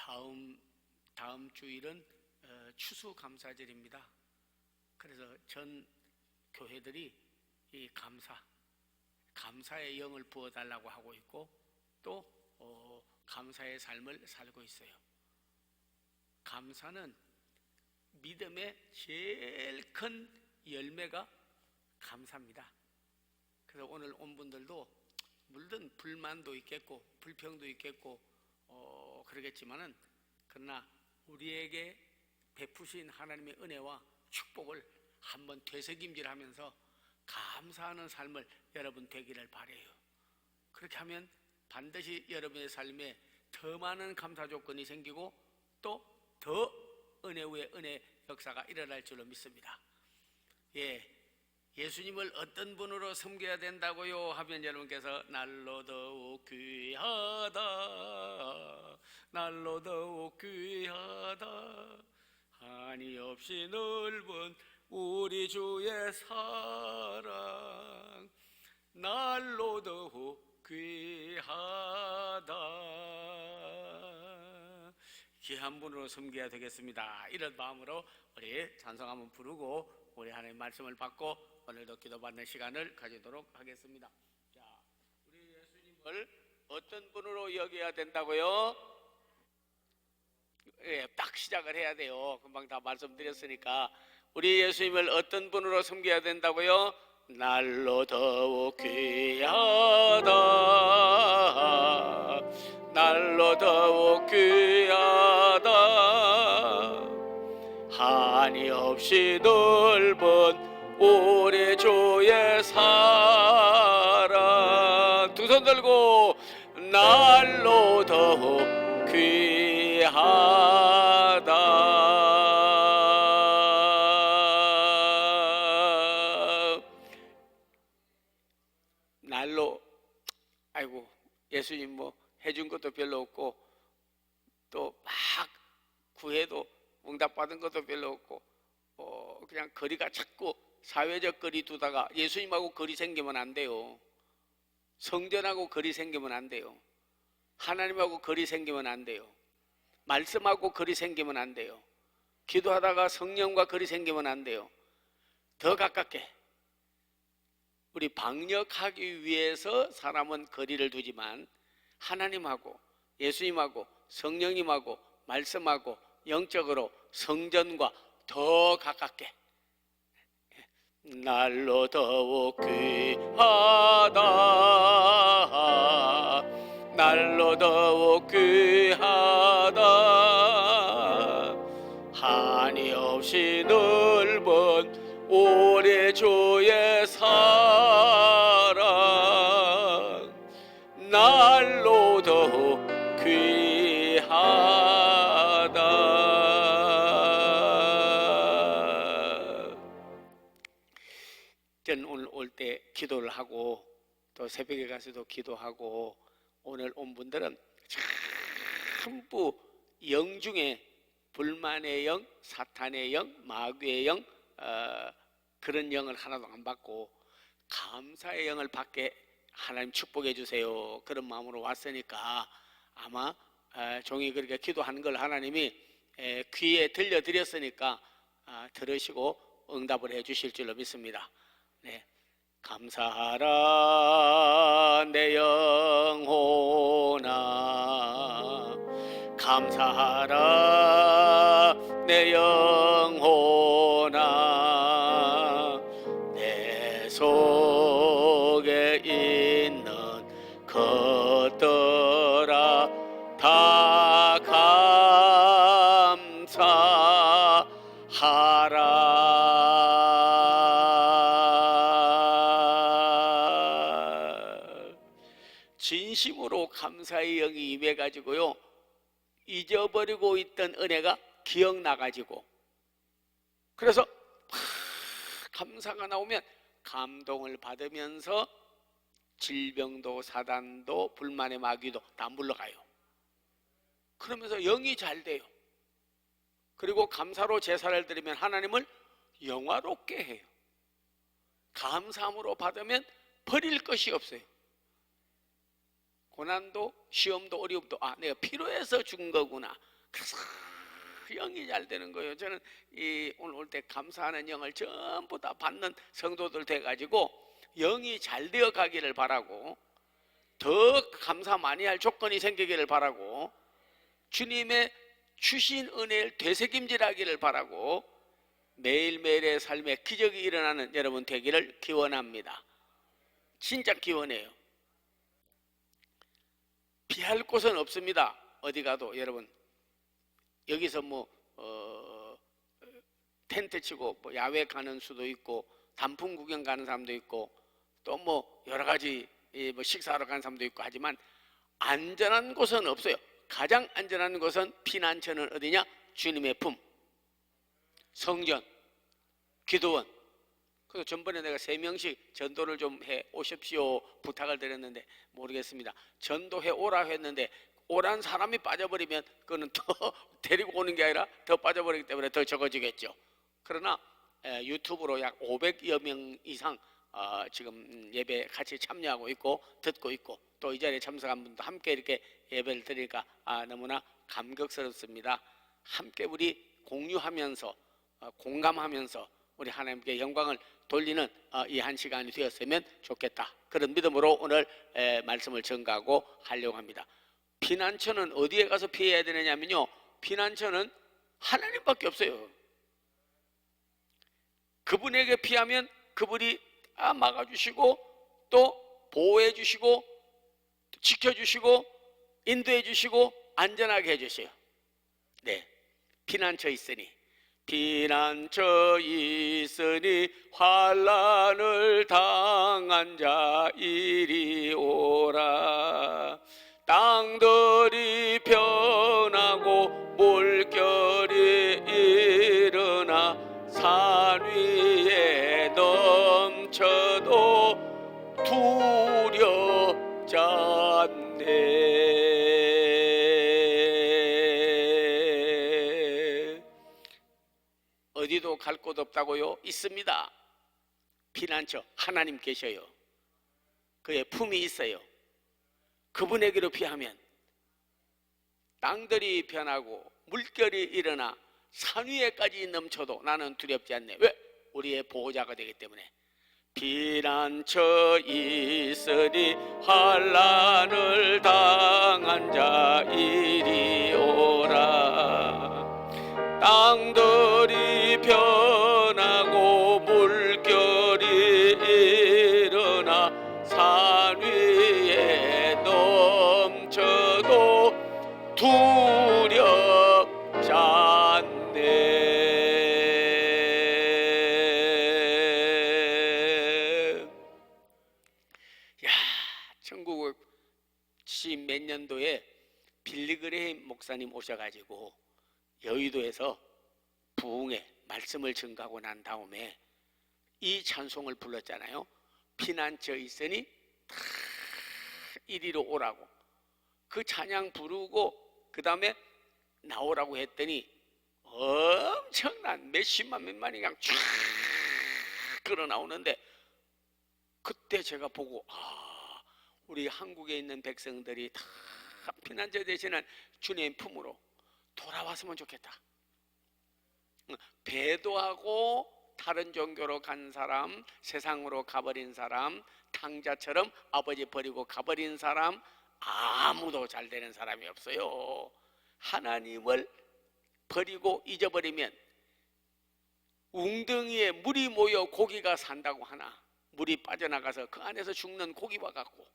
다음 주일은 추수감사절입니다. 그래서 전 교회들이 이 감사의 영을 부어달라고 하고 있고 또 감사의 삶을 살고 있어요. 감사는 믿음의 제일 큰 열매가 감사입니다. 그래서 오늘 온 분들도 물론 불만도 있겠고 불평도 있겠고 그러겠지만은 그러나 우리에게 베푸신 하나님의 은혜와 축복을 한번 되새김질하면서 감사하는 삶을 여러분 되기를 바라요. 그렇게 하면 반드시 여러분의 삶에 더 많은 감사 조건이 생기고 또 더 은혜 위에 은혜 역사가 일어날 줄로 믿습니다. 예수님을 어떤 분으로 섬겨야 된다고요? 하면 여러분께서 날로 더욱 귀하다, 날로 더욱 귀하다, 한이 없이 넓은 우리 주의 사랑, 날로 더욱 귀하다. 귀한 분으로 섬겨야 되겠습니다. 이런 마음으로 우리 찬송 한번 부르고 우리 하나님의 말씀을 받고 오늘도 기도받는 시간을 가지도록 하겠습니다. 자, 우리 예수님을 어떤 분으로 여겨야 된다고요? 딱 시작을 해야 돼요. 금방 다 말씀드렸으니까. 우리 예수님을 어떤 분으로 섬겨야 된다고요? 날로 더욱 귀하다, 날로 더욱 귀하다, 한이 없이 넓은 우리 주의 사랑. 두 손 들고 날로 더욱 귀하다. 날로 아이고 예수님 뭐 해준 것도 별로 없고 또 막 구해도 응답받은 것도 별로 없고 그냥 거리가 자꾸 사회적 거리 두다가 예수님하고 거리 생기면 안 돼요. 성전하고 거리 생기면 안 돼요. 하나님하고 거리 생기면 안 돼요. 말씀하고 거리 생기면 안 돼요. 기도하다가 성령과 거리 생기면 안 돼요. 더 가깝게 우리 방역하기 위해서 사람은 거리를 두지만 하나님하고 예수님하고 성령님하고 말씀하고 영적으로 성전과 더 가깝게 날로 더욱 귀하다, 날로 더욱 귀하다, 한이 없이 넓은 우리 주의 사랑, 날로 더욱 귀하다. 저는 오늘 올 때 기도를 하고 또 새벽에 가서도 기도하고 오늘 온 분들은 전부 영 중에 불만의 영, 사탄의 영, 마귀의 영 그런 영을 하나도 안 받고 감사의 영을 받게 하나님 축복해 주세요. 그런 마음으로 왔으니까 아마 종이 그렇게 기도하는 걸 하나님이 귀에 들려드렸으니까 들으시고 응답을 해 주실 줄로 믿습니다. 네. 감사하라 내 영혼아, 감사하라 내 영혼아, 내 속에 있는 것들아 다 감사하라. 진심으로 감사의 영이 임해가지고요, 잊어버리고 있던 은혜가 기억나가지고, 그래서 감사가 나오면 감동을 받으면서 질병도 사단도 불만의 마귀도 다 물러가요. 그러면서 영이 잘 돼요. 그리고 감사로 제사를 드리면 하나님을 영화롭게 해요. 감사함으로 받으면 버릴 것이 없어요. 고난도 시험도 어려움도 내가 필요해서 준 거구나, 그래서 영이 잘 되는 거예요. 저는 오늘 올 때 감사하는 영을 전부 다 받는 성도들 돼가지고 영이 잘 되어 가기를 바라고, 더 감사 많이 할 조건이 생기기를 바라고, 주님의 주신 은혜를 되새김질하기를 바라고, 매일매일의 삶에 기적이 일어나는 여러분 되기를 기원합니다. 진짜 기원해요. 피할 곳은 없습니다. 어디 가도. 여러분 여기서 텐트 치고 야외 가는 수도 있고, 단풍 구경 가는 사람도 있고, 또 여러 가지 식사하러 가는 사람도 있고 하지만 안전한 곳은 없어요. 가장 안전한 곳은 피난처는 어디냐? 주님의 품, 성전, 기도원. 그래서 전번에 내가 3명씩 전도를 좀 해 오십시오 부탁을 드렸는데 모르겠습니다. 전도해 오라 했는데 오란 사람이 빠져버리면 그거는 더 데리고 오는 게 아니라 더 빠져버리기 때문에 더 적어지겠죠. 그러나 유튜브로 약 500여 명 이상 지금 예배 같이 참여하고 있고 듣고 있고, 또 이 자리에 참석한 분도 함께 이렇게 예배를 드리니까 너무나 감격스럽습니다. 함께 우리 공유하면서 공감하면서 우리 하나님께 영광을 돌리는 이 한 시간이 되었으면 좋겠다. 그런 믿음으로 오늘 말씀을 전가하고 하려고 합니다. 피난처는 어디에 가서 피해야 되느냐면요, 피난처는 하나님밖에 없어요. 그분에게 피하면 그분이 막아주시고 또 보호해 주시고 지켜주시고 인도해 주시고 안전하게 해주세요. 네, 피난처 있으니, 피난처 있으니 환난을 당한 자 이리 오라. 땅들이 변하고 물결이 일어나 산 위에 넘쳐도 두렵지 않네. 어디도 갈 곳 없다고요? 있습니다. 피난처 하나님 계셔요. 그의 품이 있어요. 그분에게로 피하면 땅들이 변하고 물결이 일어나 산 위에까지 넘쳐도 나는 두렵지 않네. 왜? 우리의 보호자가 되기 때문에. 피난처 있으니 환난을 당한 자 이리 오라. 땅들이 변하고 물결이 일어나 산 위에 넘쳐도 두렵지 않네. 야, 1970몇 년도에 빌리그레임 목사님 오셔가지고 여의도에서 부흥회 말씀을 증거하고 난 다음에 이 찬송을 불렀잖아요. 피난처 있으니 다 이리로 오라고. 그 찬양 부르고 그 다음에 나오라고 했더니 엄청난 몇십만이 그냥 쫙 끌어 나오는데, 그때 제가 보고 우리 한국에 있는 백성들이 다 피난처 되시는 주님의 품으로 돌아왔으면 좋겠다. 배도하고 다른 종교로 간 사람, 세상으로 가버린 사람, 탕자처럼 아버지 버리고 가버린 사람, 아무도 잘 되는 사람이 없어요. 하나님을 버리고 잊어버리면 웅덩이에 물이 모여 고기가 산다고 하나, 물이 빠져나가서 그 안에서 죽는 고기와 같고,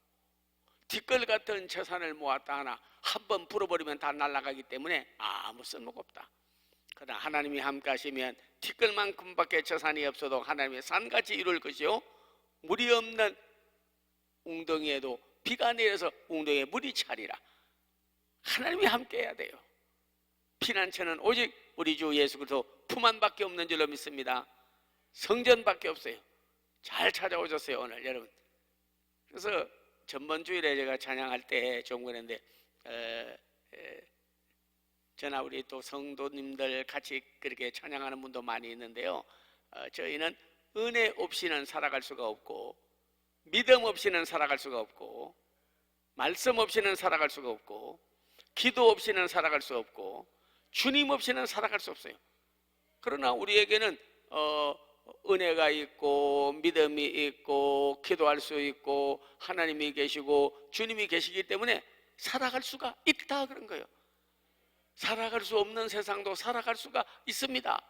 티끌 같은 처산을 모았다 하나 한번 불어버리면 다 날아가기 때문에 아무 쓸모가 없다. 그러나 하나님이 함께 하시면 티끌만큼밖에 처산이 없어도 하나님의 산같이 이룰 것이요, 물이 없는 웅덩이에도 비가 내려서 웅덩이에 물이 차리라. 하나님이 함께 해야 돼요. 피난처는 오직 우리 주 예수 그리스도 품 안밖에 없는 줄로 믿습니다. 성전밖에 없어요. 잘 찾아오셨어요 오늘 여러분. 그래서 전번 주일에 제가 찬양할 때 좀 그랬는데 저나 우리 또 성도님들 같이 그렇게 찬양하는 분도 많이 있는데요, 저희는 은혜 없이는 살아갈 수가 없고, 믿음 없이는 살아갈 수가 없고, 말씀 없이는 살아갈 수가 없고, 기도 없이는 살아갈 수 없고, 주님 없이는 살아갈 수 없어요. 그러나 우리에게는 은혜가 있고 믿음이 있고 기도할 수 있고 하나님이 계시고 주님이 계시기 때문에 살아갈 수가 있다 그런 거예요. 살아갈 수 없는 세상도 살아갈 수가 있습니다.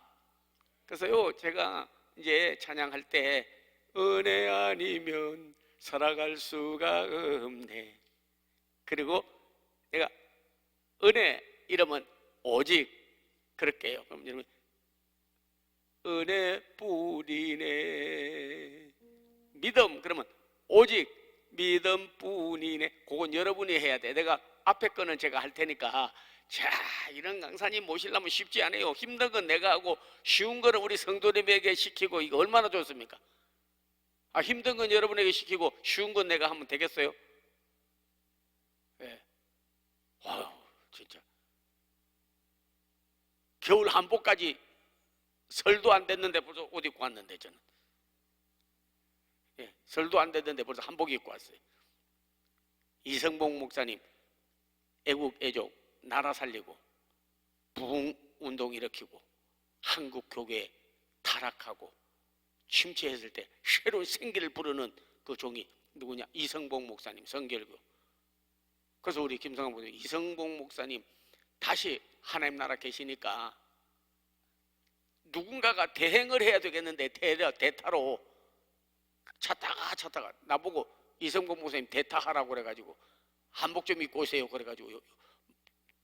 그래서요, 제가 이제 찬양할 때 은혜 아니면 살아갈 수가 없네. 그리고 내가 은혜 이러면 오직 그럴게요. 그럼 여러분 은혜뿐이네. 믿음 그러면 오직 믿음뿐이네. 그건 여러분이 해야 돼. 내가 앞에 거는 제가 할 테니까. 자, 이런 강사님 모시려면 쉽지 않아요. 힘든 건 내가 하고 쉬운 거는 우리 성도님에게 시키고, 이거 얼마나 좋습니까? 힘든 건 여러분에게 시키고 쉬운 건 내가 하면 되겠어요? 예. 와우, 진짜 겨울 한복까지 설도 안 됐는데 벌써 옷 입고 왔는데, 저는 설도 안 됐는데 벌써 한복 입고 왔어요. 이성봉 목사님 애국 애족 나라 살리고 부흥운동 일으키고 한국 교회 타락하고 침체했을 때 새로운 생기를 부르는 그 종이 누구냐? 이성봉 목사님, 성결교. 그래서 우리 김성환 목사님, 이성봉 목사님 다시 하나님 나라 계시니까 누군가가 대행을 해야 되겠는데 대타로 찾다가 나보고 이성봉 목사님 대타하라고 그래가지고 한복 좀 입고 오세요 그래가지고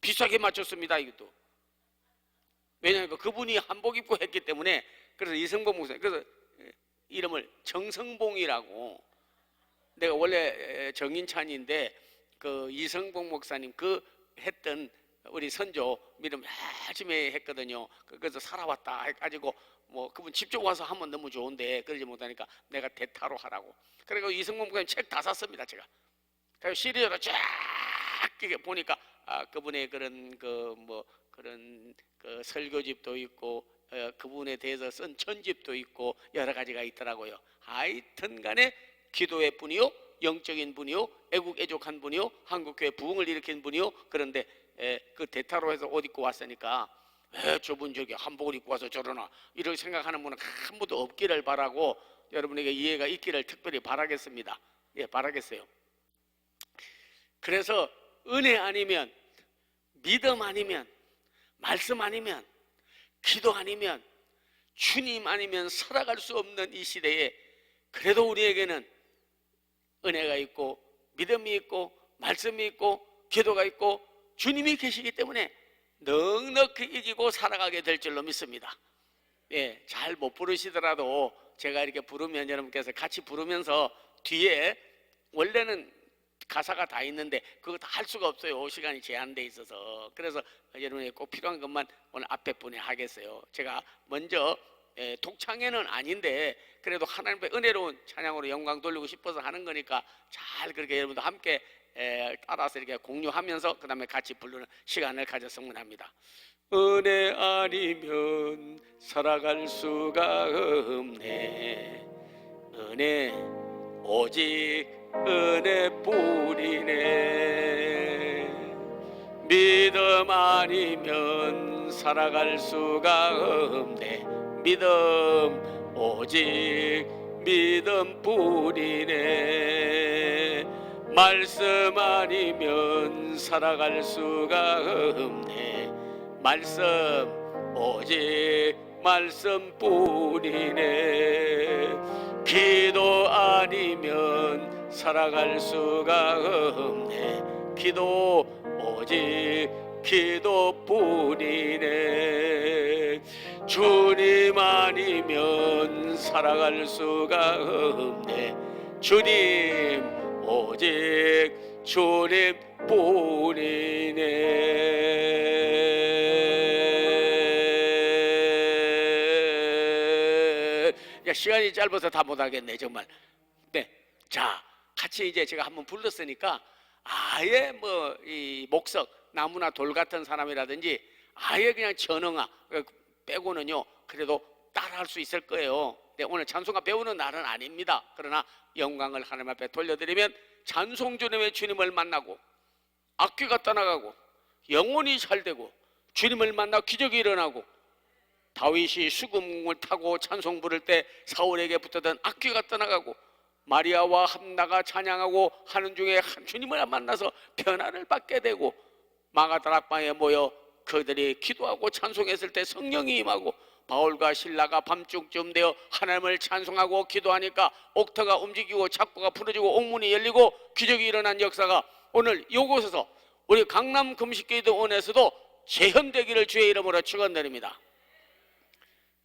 비싸게 맞췄습니다. 이것도 왜냐하면 그분이 한복 입고 했기 때문에. 그래서 이성봉 목사님, 그래서 이름을 정성봉이라고, 내가 원래 정인찬인데 그 이성봉 목사님 그 했던 우리 선조 믿음 열심히 했거든요. 그래서 살아왔다 해가지고 뭐 그분 직접 와서 하면 너무 좋은데 그러지 못하니까 내가 대타로 하라고. 그리고 이성봉 목사님 책 다 샀습니다 제가. 그래서 시리즈로 쫙 보니까 그분의 그런 그런 설교집도 있고 그분에 대해서 쓴 전집도 있고 여러 가지가 있더라고요. 하여튼 간에 기도의 분이요, 영적인 분이요, 애국 애족한 분이요, 한국교회 부흥을 일으킨 분이요. 그런데 그 대타로 해서 옷 입고 왔으니까 왜 저분 저기 한복을 입고 와서 저러나 이렇게 생각하는 분은 한 분도 없기를 바라고 여러분에게 이해가 있기를 특별히 바라겠습니다. 예, 바라겠어요. 그래서 은혜 아니면, 믿음 아니면, 말씀 아니면, 기도 아니면, 주님 아니면 살아갈 수 없는 이 시대에 그래도 우리에게는 은혜가 있고 믿음이 있고 말씀이 있고 기도가 있고 주님이 계시기 때문에 넉넉히 이기고 살아가게 될 줄로 믿습니다. 예, 잘 못 부르시더라도 제가 이렇게 부르면 여러분께서 같이 부르면서 뒤에 원래는 가사가 다 있는데 그거 다 할 수가 없어요. 시간이 제한돼 있어서. 그래서 여러분이 꼭 필요한 것만 오늘 앞에 분에 하겠어요. 제가 먼저 독창회는 아닌데 그래도 하나님의 은혜로운 찬양으로 영광 돌리고 싶어서 하는 거니까 잘 그렇게 여러분도 함께 따라서 이렇게 공유하면서 그 다음에 같이 부르는 시간을 가졌으면 합니다. 은혜 아니면 살아갈 수가 없네. 은혜 오직 은혜뿐이네. 믿음 아니면 살아갈 수가 없네. 믿음 오직 믿음뿐이네. 말씀 아니면 살아갈 수가 없네. 말씀 오직 말씀뿐이네. 기도 아니면 살아갈 수가 없네. 기도 오직 기도뿐이네. 주님 아니면 살아갈 수가 없네. 주님 오직 주님뿐이네. 시간이 짧아서 다 못하겠네 정말. 네, 자 같이 이제 제가 한번 불렀으니까 아예 뭐 이 목석 나무나 돌 같은 사람이라든지 아예 그냥 전응아 빼고는요 그래도 따라할 수 있을 거예요. 네, 오늘 찬송가 배우는 날은 아닙니다. 그러나 영광을 하나님 앞에 돌려드리면 찬송 주님의 주님을 만나고 악귀가 떠나가고 영혼이 잘되고 주님을 만나 기적이 일어나고, 다윗이 수금을 타고 찬송 부를 때 사울에게 붙었던 악귀가 떠나가고, 마리아와 한나가 찬양하고 하는 중에 주님을 만나서 변화를 받게 되고, 마가다락방에 모여 그들이 기도하고 찬송했을 때 성령이 임하고, 바울과 실라가 밤중쯤 되어 하나님을 찬송하고 기도하니까 옥터가 움직이고 창고가 풀어지고 옥문이 열리고 기적이 일어난 역사가 오늘 이곳에서 우리 강남 금식기도원에서도 재현되기를 주의 이름으로 축원드립니다.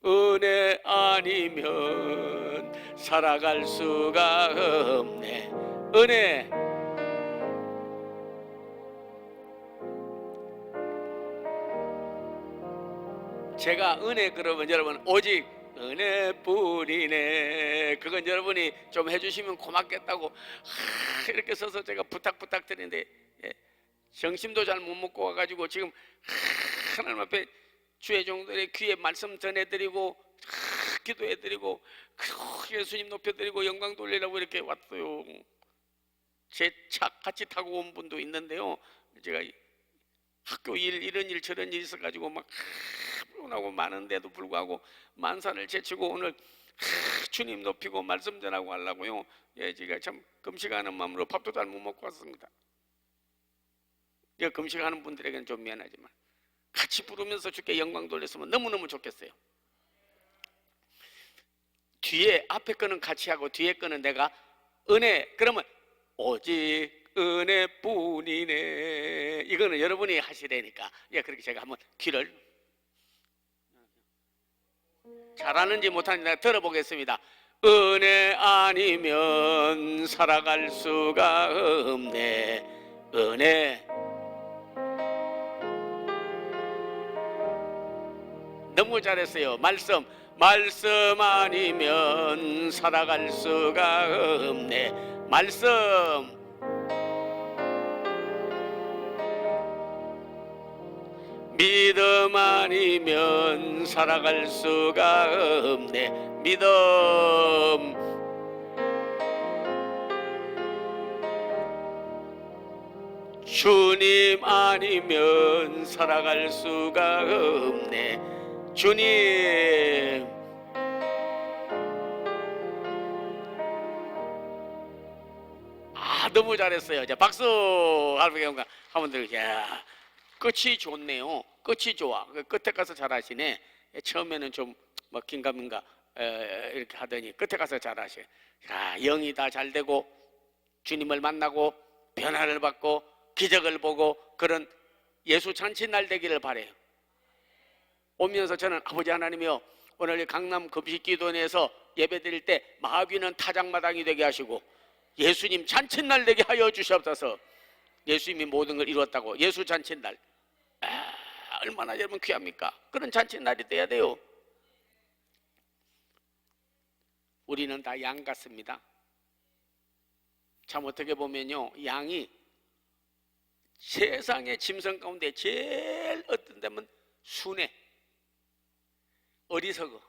은혜 아니면 살아갈 수가 없네. 은혜. 제가 은혜 그러면 여러분 오직 은혜뿐이네, 그건 여러분이 좀 해주시면 고맙겠다고 이렇게 써서 제가 부탁드리는데, 정심도 잘 못 먹고 와가지고 지금 하나님 앞에 주의 종들의 귀에 말씀 전해드리고 기도해드리고 예수님 높여드리고 영광 돌리라고 이렇게 왔어요. 제 차 같이 타고 온 분도 있는데요, 제가 학교 일 이런 일 저런 일 있어가지고 막 피곤하고 많은데도 불구하고 만산을 제치고 오늘 주님 높이고 말씀 전하고 하려고요. 제가 참 금식하는 마음으로 밥도 잘 못 먹고 왔습니다. 금식하는 분들에게는 좀 미안하지만 같이 부르면서 주께 영광 돌렸으면 너무너무 좋겠어요. 뒤에 앞에 거는 같이 하고 뒤에 거는 내가 은혜, 그러면 오직 은혜뿐이네, 이거는 여러분이 하시라니까. 그렇게 제가 한번 귀를 잘하는지 못하는지 내가 들어보겠습니다. 은혜 아니면 살아갈 수가 없네. 은혜. 너무 잘했어요. 말씀 아니면 살아갈 수가 없네. 말씀. 믿음 아니면 살아갈 수가 없네. 믿음. 주님 아니면 살아갈 수가 없네. 주님. 너무 잘했어요. 자, 박수. 할머니가 한번 들으세요. 야, 끝이 좋네요. 끝이 좋아. 끝에 가서 잘하시네. 처음에는 좀 뭐 긴가민가 이렇게 하더니 끝에 가서 잘하셔. 자, 영이 다 잘 되고 주님을 만나고 변화를 받고 기적을 보고 그런 예수 잔치날 되기를 바래요. 오면서 저는 아버지 하나님이요, 오늘 강남 금식기도원에서 예배드릴 때 마귀는 타작마당이 되게 하시고 예수님 잔칫날 되게 하여 주시옵소서. 예수님이 모든 걸 이뤘다고. 예수 잔칫날, 얼마나 여러분 귀합니까? 그런 잔칫날이 돼야 돼요. 우리는 다 양 같습니다. 참 어떻게 보면요, 양이 세상의 짐승 가운데 제일 어떤 데면 순해, 어리석어.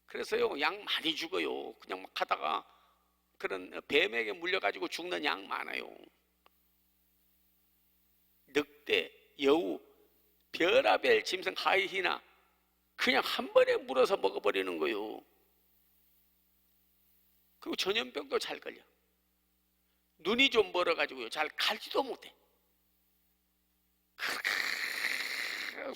그래서요, 양 많이 죽어요. 그냥 막 하다가 그런 뱀에게 물려가지고 죽는 양 많아요. 늑대, 여우, 별하별 짐승, 하이히나 그냥 한 번에 물어서 먹어버리는 거예요. 그리고 전염병도 잘 걸려. 눈이 좀 멀어가지고요, 잘 갈지도 못해.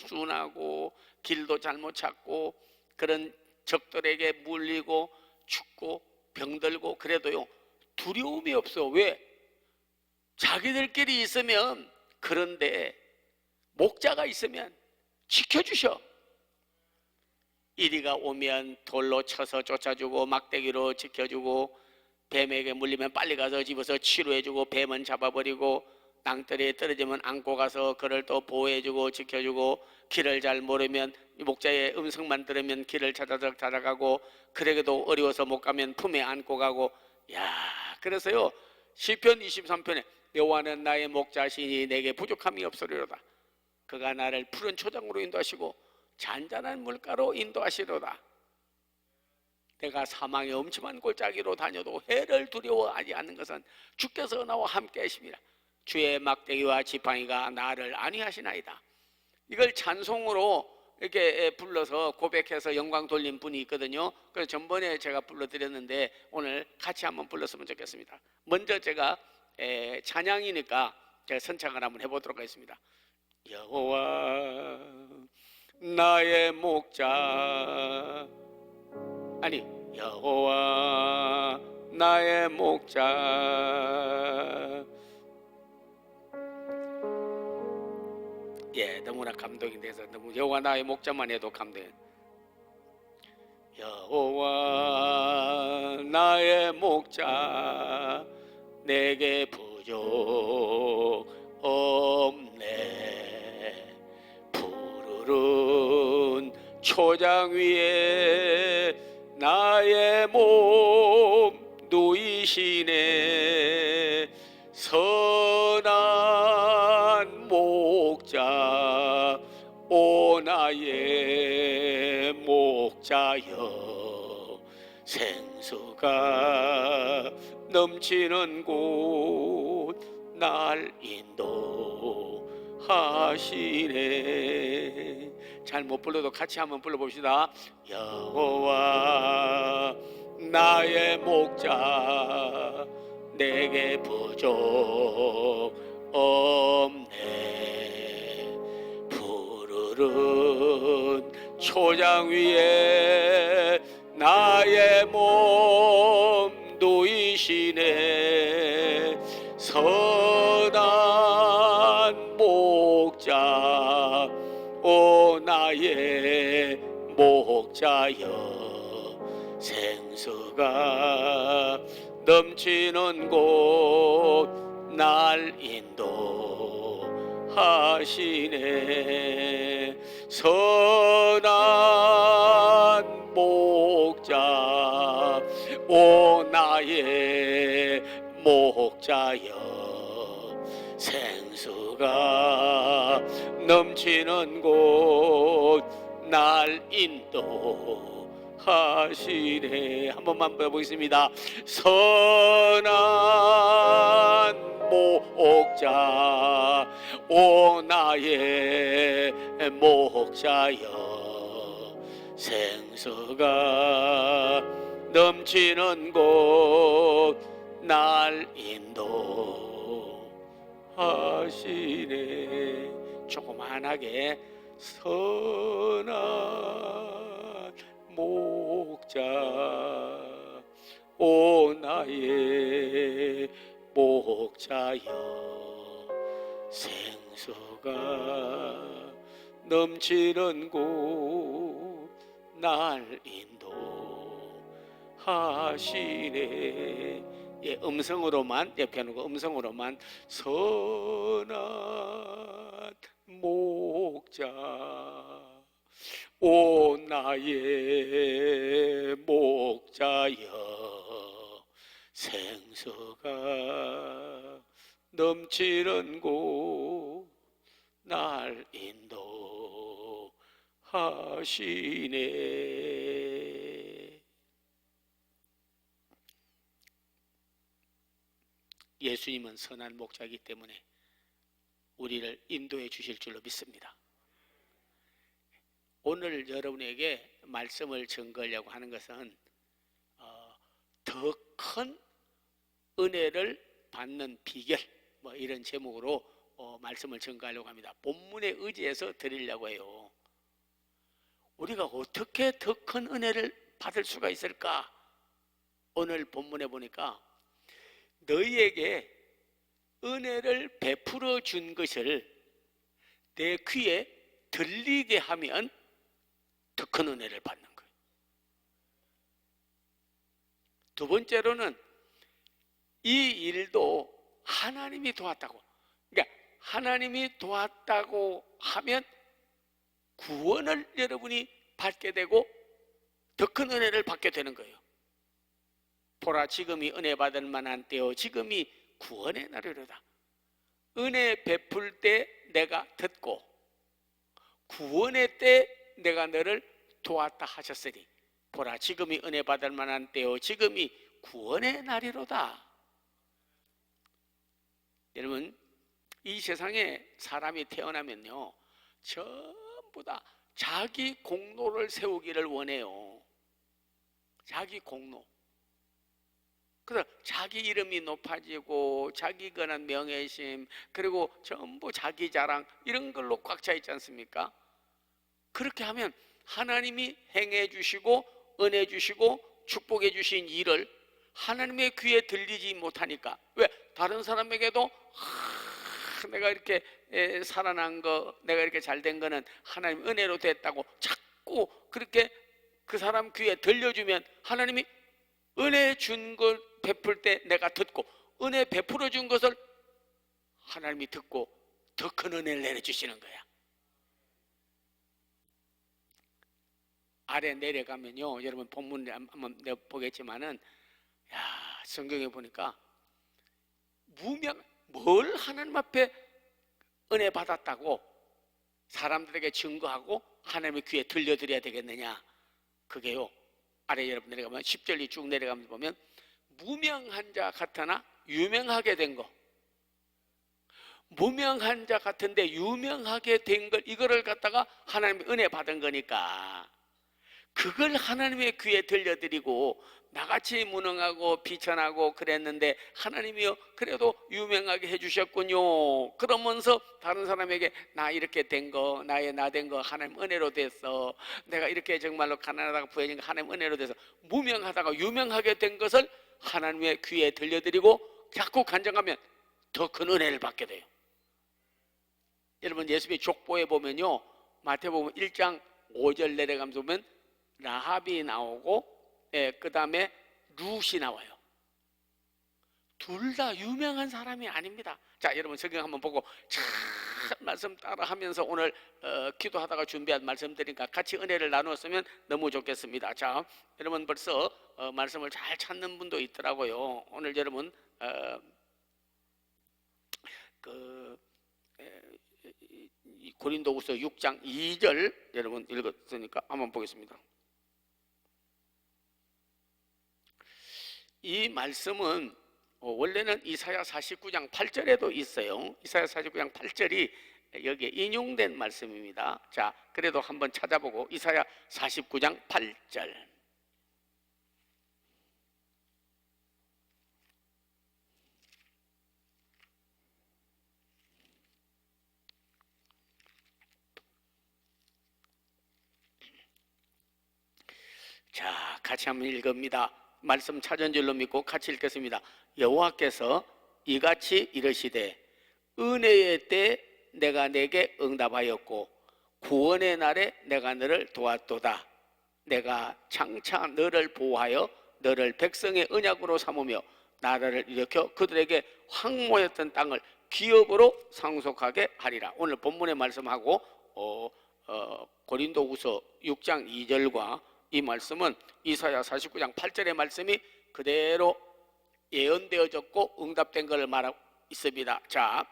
순하고 길도 잘못 찾고 그런 적들에게 물리고 죽고 병들고 그래도요 두려움이 없어. 왜? 자기들끼리 있으면, 그런데 목자가 있으면 지켜주셔. 이리가 오면 돌로 쳐서 쫓아주고 막대기로 지켜주고, 뱀에게 물리면 빨리 가서 집어서 치료해주고 뱀은 잡아버리고, 낭떠리에 떨어지면 안고 가서 그를 또 보호해주고 지켜주고, 길을 잘 모르면 목자의 음성만 들으면 길을 찾아가고, 그러게도 어려워서 못 가면 품에 안고 가고. 야, 그래서요 시편 23편에 여호와는 나의 목자시니 내게 부족함이 없으리로다. 그가 나를 푸른 초장으로 인도하시고 잔잔한 물가로 인도하시로다. 내가 사망의 엄침한 골짜기로 다녀도 해를 두려워하지 않는 것은 주께서 나와 함께 하심이라. 주의 막대기와 지팡이가 나를 안위하시나이다. 이걸 찬송으로 이렇게 불러서 고백해서 영광 돌린 분이 있거든요. 그래서 전번에 제가 불러드렸는데 오늘 같이 한번 불렀으면 좋겠습니다. 먼저 제가 찬양이니까 제가 선창을 한번 해보도록 하겠습니다. 여호와 나의 목자, 아니 여호와 나의 목자. 예, 너무나 감동이 돼서 너무 여호와 나의 목자만 해도 감동해요. 여호와 나의 목자, 내게 부족 없네. 푸르른 초장 위에 나의 몸 누이시네. 선한 목자, 오 나의 목자여. 생수가 넘치는 곳 날 인도하시네. 잘 못 불러도 같이 한번 불러봅시다. 여호와 나의 목자, 내게 부족 없네. 푸르른 초장 위에 나의 몸 누이시네. 선한 목자, 오 나의 목자여. 생수가 넘치는 곳 날 인도하시네. 선한 목자, 오 나의 목자여. 생수가 넘치는 곳 날 인도하시네. 한 번만 배워보겠습니다. 선한 목자, 오 나의 목자여. 생수가 넘치는 곳 날 인도하시네. 조그만하게 선한 목자, 오 나의 목자여. 생수가 넘치는 곳 날 인도하시네. 예, 음성으로만, 옆에 하는 거 음성으로만. 선한 목자, 오 나의 목자여. 생수가 넘치는 곳 날 인도하시네. 예수님은 선한 목자이기 때문에 우리를 인도해 주실 줄로 믿습니다. 오늘 여러분에게 말씀을 전거하려고 하는 것은 더 큰 은혜를 받는 비결, 뭐 이런 제목으로 말씀을 전거하려고 합니다. 본문에 의지해서 드리려고 해요. 우리가 어떻게 더 큰 은혜를 받을 수가 있을까? 오늘 본문에 보니까 너희에게 은혜를 베풀어 준 것을 내 귀에 들리게 하면 더 큰 은혜를 받는 거예요. 두 번째로는 이 일도 하나님이 도왔다고. 그러니까 하나님이 도왔다고 하면 구원을 여러분이 받게 되고 더 큰 은혜를 받게 되는 거예요. 보라, 지금이 은혜 받을 만한 때요, 지금이 구원의 날이로다. 은혜 베풀 때 내가 듣고 구원의 때 내가 너를 도왔다 하셨으니 보라, 지금이 은혜 받을 만한 때요, 지금이 구원의 날이로다. 여러분, 이 세상에 사람이 태어나면요, 전부 다 자기 공로를 세우기를 원해요. 자기 공로. 그래서 자기 이름이 높아지고 자기 권한 명예심, 그리고 전부 자기 자랑, 이런 걸로 꽉 차 있지 않습니까? 그렇게 하면 하나님이 행해 주시고 은혜 주시고 축복해 주신 일을 하나님의 귀에 들리지 못하니까, 왜? 다른 사람에게도 내가 이렇게 살아난 거, 내가 이렇게 잘된 거는 하나님 은혜로 됐다고 자꾸 그렇게 그 사람 귀에 들려주면 하나님이 은혜 준 걸 베풀 때 내가 듣고, 은혜 베풀어 준 것을 하나님이 듣고 더 큰 은혜를 내려주시는 거야. 아래 내려가면요, 여러분 본문에 한번 보겠지만은, 야, 성경에 보니까 뭘 하나님 앞에 은혜 받았다고 사람들에게 증거하고 하나님의 귀에 들려드려야 되겠느냐. 그게요, 아래 여러분 내려가면 10절이 쭉 내려가면서 보면, 무명한 자 같으나 유명하게 된 거, 무명한 자 같은데 유명하게 된 걸, 이거를 갖다가 하나님의 은혜 받은 거니까 그걸 하나님의 귀에 들려드리고, 나같이 무능하고 비천하고 그랬는데 하나님이요 그래도 유명하게 해주셨군요. 그러면서 다른 사람에게 나 이렇게 된 거, 나의 나 된 거 하나님 은혜로 됐어, 내가 이렇게 정말로 가난하다가 부해진 거 하나님 은혜로 돼서, 무명하다가 유명하게 된 것을 하나님의 귀에 들려드리고 자꾸 간증하면 더 큰 은혜를 받게 돼요. 여러분 예수님의 족보에 보면요, 마태복음 1장 5절 내려가면서 보면 라합이 나오고, 그 다음에 룻이 나와요. 둘 다 유명한 사람이 아닙니다. 자, 여러분 성경 한번 보고 참 말씀 따라 하면서 오늘 기도하다가 준비한 말씀 드리니까 같이 은혜를 나누었으면 너무 좋겠습니다. 자, 여러분 벌써 말씀을 잘 찾는 분도 있더라고요. 오늘 여러분 고린도후서 6장 2절 여러분 읽었으니까 한번 보겠습니다. 이 말씀은 원래는 이사야 49장 8절에도 있어요. 이사야 49장 8절이 여기에 인용된 말씀입니다. 자, 그래도 한번 찾아보고 이사야 49장 8절. 자, 같이 한번 읽읍니다. 말씀 찾은 줄로 믿고 같이 읽겠습니다. 여호와께서 이같이 이르시되, 은혜의 때 내가 내게 응답하였고 구원의 날에 내가 너를 도왔도다. 내가 장차 너를 보호하여 너를 백성의 언약으로 삼으며 나라를 일으켜 그들에게 황무했던 땅을 기업으로 상속하게 하리라. 오늘 본문의 말씀하고 고린도후서 6장 2절과 이 말씀은 이사야 49장 8절의 말씀이 그대로 예언되어졌고 응답된 것을 말하고 있습니다. 자,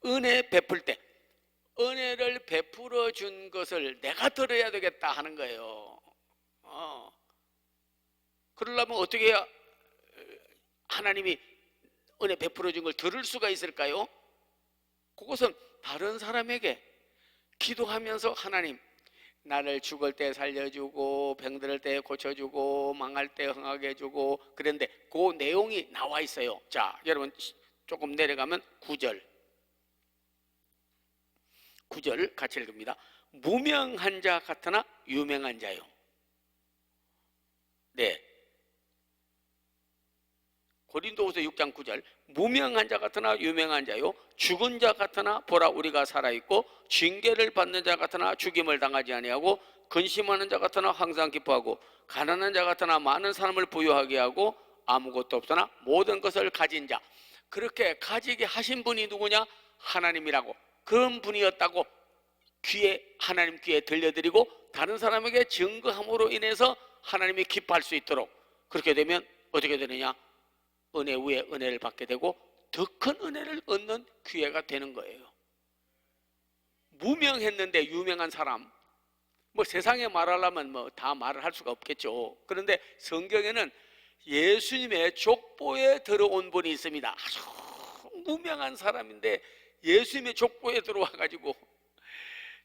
은혜 베풀 때 은혜를 베풀어 준 것을 내가 들어야 되겠다 하는 거예요. 그러려면 어떻게 해야 하나님이 은혜 베풀어 준 걸 들을 수가 있을까요? 그것은 다른 사람에게 기도하면서, 하나님 나를 죽을 때 살려주고 병들 때 고쳐주고 망할 때 흥하게 해주고, 그런데 그 내용이 나와 있어요. 자, 여러분 조금 내려가면 9절 같이 읽습니다. 무명한 자 같으나 유명한 자요. 네, 고린도후서 6장 9절. 무명한 자 같으나 유명한 자요, 죽은 자 같으나 보라 우리가 살아있고, 징계를 받는 자 같으나 죽임을 당하지 아니하고, 근심하는 자 같으나 항상 기뻐하고, 가난한 자 같으나 많은 사람을 부유하게 하고, 아무것도 없으나 모든 것을 가진 자. 그렇게 가지게 하신 분이 누구냐? 하나님이라고. 그런 분이었다고 하나님 귀에 들려드리고 다른 사람에게 증거함으로 인해서 하나님이 기뻐할 수 있도록, 그렇게 되면 어떻게 되느냐? 은혜 위에 은혜를 받게 되고 더 큰 은혜를 얻는 기회가 되는 거예요. 무명했는데 유명한 사람, 뭐 세상에 말하려면 뭐 다 말을 할 수가 없겠죠. 그런데 성경에는 예수님의 족보에 들어온 분이 있습니다. 아주 무명한 사람인데 예수님의 족보에 들어와 가지고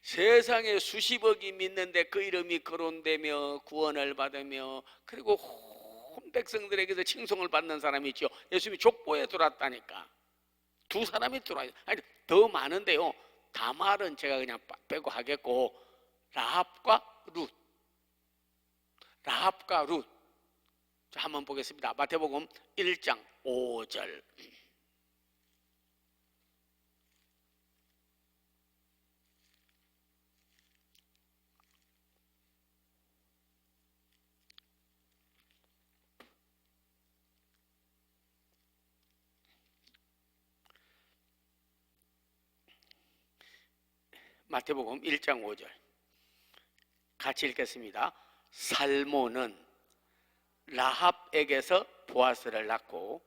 세상에 수십억이 믿는데 그 이름이 거론되며 구원을 받으며 그리고 온 백성들에게서 칭송을 받는 사람이 있죠. 예수님이 족보에 들어왔다니까. 두 사람이 들어와요. 아니, 더 많은데요. 다말은 제가 그냥 빼고 하겠고, 라합과 룻. 라합과 룻. 자, 한번 보겠습니다. 마태복음 1장 5절. 마태복음 1장 5절 같이 읽겠습니다. 살모는 라합에게서 보아스를 낳고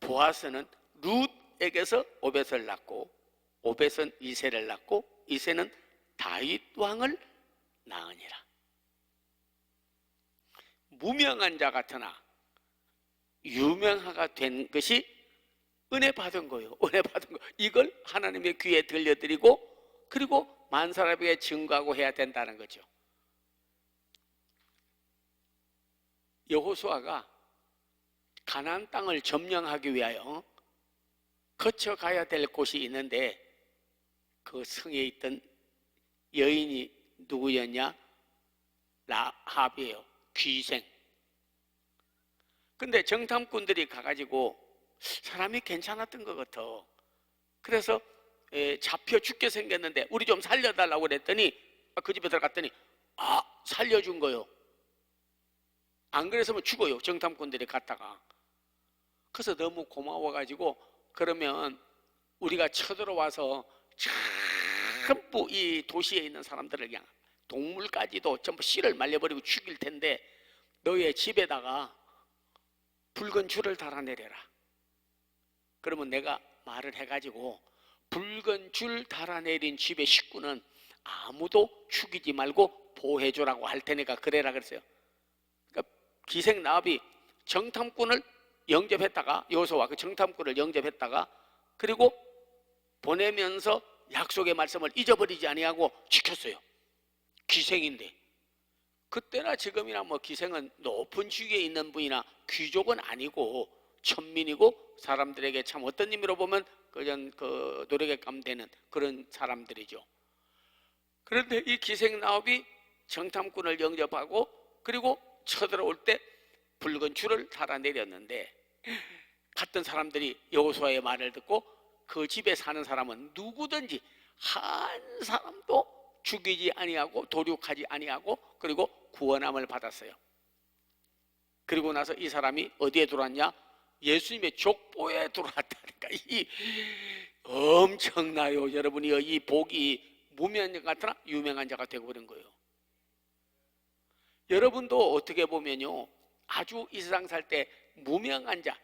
보아스는 룻에게서 오벳을 낳고 오벳은 이새를 낳고 이새는 다윗 왕을 낳으니라. 무명한 자 같으나 유명하가 된 것이 은혜 받은 거예요. 은혜 받은 거. 이걸 하나님의 귀에 들려드리고 그리고 만 사람에게 증거하고 해야 된다는 거죠. 여호수아가 가나안 땅을 점령하기 위하여 거쳐가야 될 곳이 있는데 그 성에 있던 여인이 누구였냐? 라합이에요. 귀생. 근데 정탐꾼들이 가가지고 사람이 괜찮았던 것 같아. 그래서 잡혀 죽게 생겼는데 우리 좀 살려달라고 그랬더니 그 집에 들어갔더니 살려준 거요. 안 그랬으면 죽어요. 정탐꾼들이 갔다가. 그래서 너무 고마워가지고 그러면 우리가 쳐들어와서 전부 이 도시에 있는 사람들을 그냥 동물까지도 전부 씨를 말려버리고 죽일 텐데 너의 집에다가 붉은 줄을 달아내려라. 그러면 내가 말을 해가지고 붉은 줄 달아내린 집의 식구는 아무도 죽이지 말고 보호해주라고 할 테니까 그래라 그랬어요. 그러니까 기생 라합이 정탐꾼을 영접했다가 여호수아가 그 정탐꾼을 영접했다가 그리고 보내면서 약속의 말씀을 잊어버리지 아니하고 지켰어요. 기생인데 그때나 지금이나 뭐 기생은 높은 직위에 있는 분이나 귀족은 아니고 천민이고 사람들에게 참 어떤 의미로 보면 그냥 그 노력감 되는 그런 사람들이죠. 그런데 이 기생 라합이 정탐꾼을 영접하고 그리고 쳐들어올 때 붉은 줄을 달아내렸는데 갔던 사람들이 여호수아의 말을 듣고 그 집에 사는 사람은 누구든지 한 사람도 죽이지 아니하고 도륙하지 아니하고 그리고 구원함을 받았어요. 그리고 나서 이 사람이 어디에 들어왔냐? 예수님의 족보에 들어왔다니까. 이 엄청나요. 여러분이 이 복이 무명한 자 같으나 유명한 자가 되고 그런 거예요. 여러분도 어떻게 보면요 아주 이 세상 살 때 무명한 자,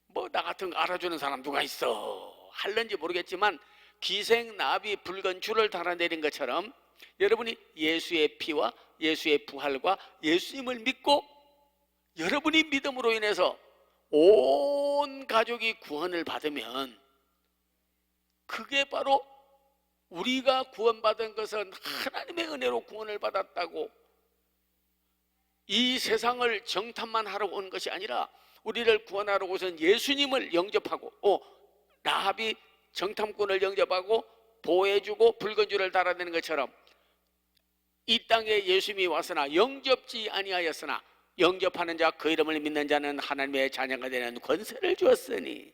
뭐 나 같은 거 알아주는 사람 누가 있어 할는지 모르겠지만 기생 나비 붉은 줄을 달아내린 것처럼 여러분이 예수의 피와 예수의 부활과 예수님을 믿고 여러분이 믿음으로 인해서 온 가족이 구원을 받으면 그게 바로 우리가 구원받은 것은 하나님의 은혜로 구원을 받았다고 이 세상을 정탐만 하러 온 것이 아니라 우리를 구원하러 오신 예수님을 영접하고 라합이 정탐꾼을 영접하고 보호해주고 붉은 줄을 달아내는 것처럼 이 땅에 예수님이 왔으나 영접지 아니하였으나 영접하는 자 그 이름을 믿는 자는 하나님의 자녀가 되는 권세를 주었으니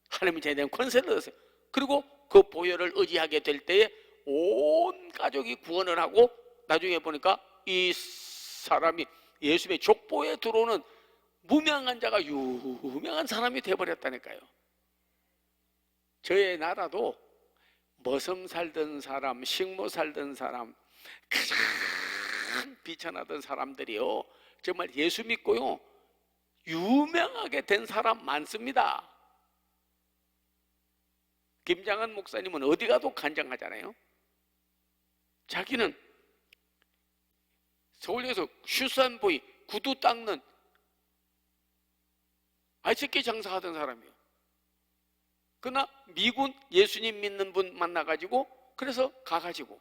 하나님의 자녀가 되는 권세를 주었어요. 그리고 그 보혈을 의지하게 될 때에 온 가족이 구원을 하고 나중에 보니까 이 사람이 예수님의 족보에 들어오는 무명한 자가 유명한 사람이 되어버렸다니까요. 저의 나라도 머슴 살던 사람, 식모 살던 사람, 가장 비천하던 사람들이요 정말 예수 믿고요 유명하게 된 사람 많습니다. 김장한 목사님은 어디 가도 간장하잖아요. 자기는 서울에서 슈산보이 구두 닦는 아이스케이트 장사하던 사람이에요. 그러나 미군 예수님 믿는 분 만나가지고 그래서 가가지고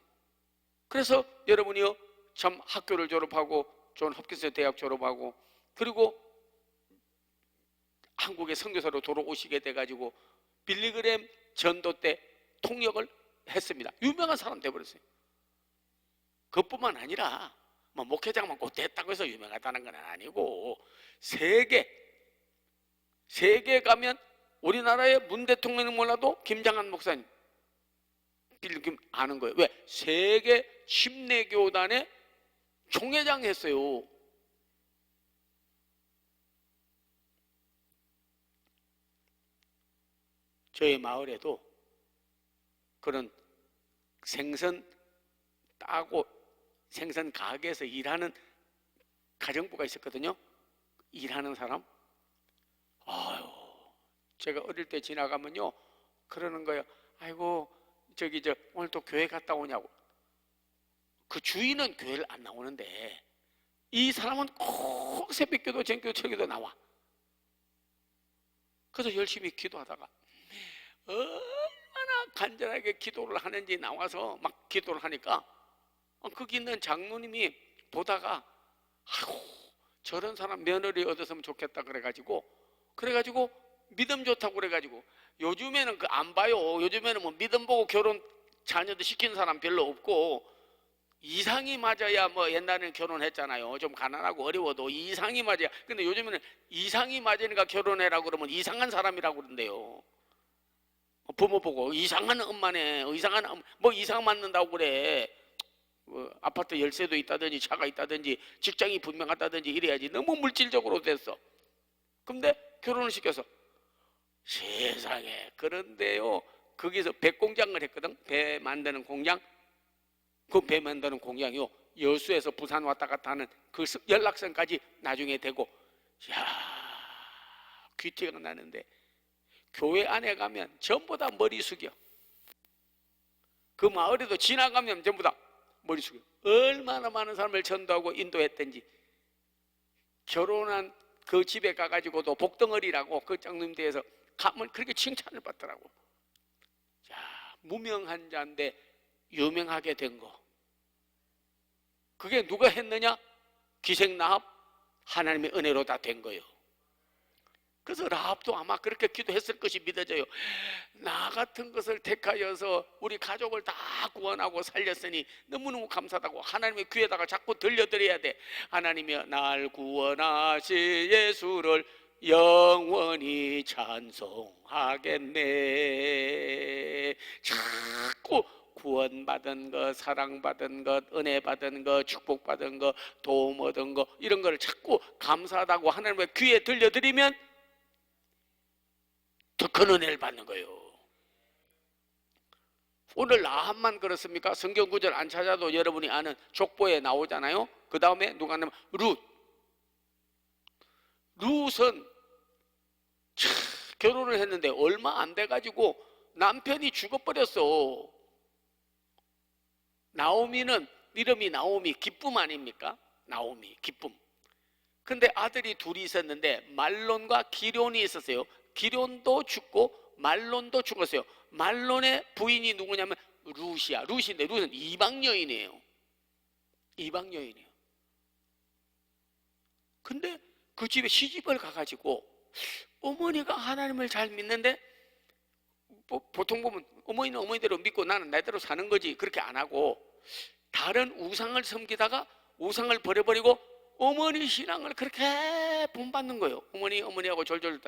그래서 여러분이요 참 학교를 졸업하고 존 홉킨스 대학 졸업하고 그리고 한국의 선교사로 돌아오시게 돼가지고 빌리그램 전도 때 통역을 했습니다. 유명한 사람 돼버렸어요. 그것뿐만 아니라 뭐 목회장만 꼭 됐다고 해서 유명하다는 건 아니고 세계 가면 우리나라의 문 대통령은 몰라도 김장한 목사님 빌리그램 아는 거예요. 왜? 세계 침례교단의 총회장 했어요. 저희 마을에도 그런 생선 따고 생선 가게에서 일하는 가정부가 있었거든요. 일하는 사람. 아유, 제가 어릴 때 지나가면요 그러는 거예요. 아이고 저기 오늘 또 교회 갔다 오냐고. 그 주인은 교회를 안 나오는데 이 사람은 꼭 새벽기도 전기도 철기도 나와. 그래서 열심히 기도하다가 얼마나 간절하게 기도를 하는지 나와서 막 기도를 하니까 거기 있는 장로님이 보다가 아이고 저런 사람 며느리 얻었으면 좋겠다 그래가지고 믿음 좋다고 그래가지고 요즘에는 그 안 봐요. 요즘에는 뭐 믿음 보고 결혼 자녀도 시키는 사람 별로 없고 이상이 맞아야 뭐 옛날에는 결혼했잖아요. 좀 가난하고 어려워도 이상이 맞아야. 근데 요즘에는 이상이 맞으니까 결혼해라고 그러면 이상한 사람이라고 그런대요. 부모 보고 이상한 엄마네, 뭐 이상 맞는다고 그래. 아파트 열쇠도 있다든지 차가 있다든지 직장이 분명하다든지 이래야지. 너무 물질적으로 됐어. 근데 결혼을 시켜서 세상에. 그런데요 거기서 배 공장을 했거든. 배 만드는 공장. 그 배 만드는 공장이요 여수에서 부산 왔다 갔다 하는 그 연락선까지 나중에 되고. 야 귀티가 나는데 교회 안에 가면 전부 다 머리 숙여. 그 마을에도 지나가면 전부 다 머리 숙여. 얼마나 많은 사람을 전도하고 인도했던지. 결혼한 그 집에 가가지고도 복덩어리라고 그 장님대에서 가면 그렇게 칭찬을 받더라고. 자, 무명한 자인데 유명하게 된 거. 그게 누가 했느냐? 기생라합 하나님의 은혜로 다 된 거예요. 그래서 라합도 아마 그렇게 기도했을 것이 믿어져요. 나 같은 것을 택하여서 우리 가족을 다 구원하고 살렸으니 너무너무 감사하다고 하나님의 귀에다가 자꾸 들려드려야 돼. 하나님이여 날 구원하신 예수를 영원히 찬송하겠네. 자꾸 구원받은 것, 사랑받은 것, 은혜받은 것, 축복받은 것, 도움 얻은 것 이런 거를 자꾸 감사하다고 하나님의 귀에 들려드리면 더 큰 은혜를 받는 거예요. 오늘 라합만 그렇습니까? 성경 구절 안 찾아도 여러분이 아는 족보에 나오잖아요. 그 다음에 누가 나면 룻은 결혼을 했는데 얼마 안 돼가지고 남편이 죽어버렸어. 나오미는 이름이 나오미, 기쁨 아닙니까? 나오미, 기쁨. 근데 아들이 둘이 있었는데 말론과 기럐이 있었어요. 기럐도 죽고 말론도 죽었어요. 말론의 부인이 누구냐면 룻이야. 룻인데 룻은 이방 여인이에요. 이방 여인이에요. 근데 그 집에 시집을 가가지고 어머니가 하나님을 잘 믿는데 보통 보면 어머니는 어머니대로 믿고 나는 나대로 사는 거지 그렇게 안 하고 다른 우상을 섬기다가 우상을 버려버리고 어머니 신앙을 그렇게 본받는 거예요. 어머니하고 졸졸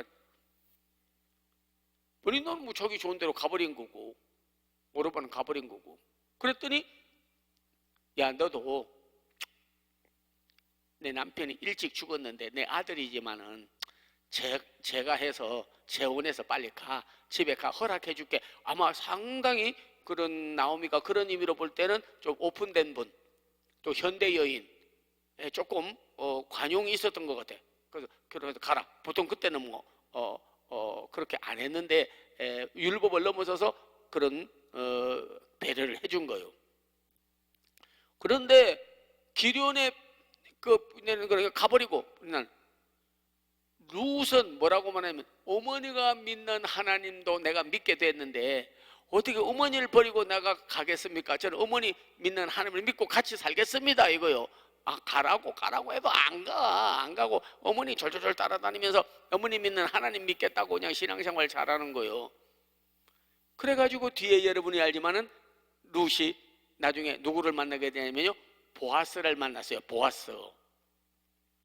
본인 너는 뭐 저기 좋은 데로 가버린 거고 오르반은 가버린 거고. 그랬더니 야 너도 내 남편이 일찍 죽었는데 내 아들이지만은 제가 해서 재혼해서 빨리 가 집에 가 허락해 줄게. 아마 상당히 그런 나오미가 그런 의미로 볼 때는 좀 오픈된 분, 또 현대 여인 조금 관용이 있었던 것 같아. 그래서 결혼해서 가라. 보통 그때는 그렇게 안 했는데 율법을 넘어서서 그런 배려를 해준 거예요. 그런데 기럐의 가버리고 룻은 뭐라고 말하면 어머니가 믿는 하나님도 내가 믿게 됐는데 어떻게 어머니를 버리고 내가 가겠습니까? 저는 어머니 믿는 하나님을 믿고 같이 살겠습니다 이거요. 가라고 해도 안 가고 어머니 졸졸졸 따라다니면서 어머니 믿는 하나님 믿겠다고 그냥 신앙생활 잘하는 거요. 그래가지고 뒤에 여러분이 알지만은 룻이 나중에 누구를 만나게 되냐면요, 보아스를 만났어요. 보아스.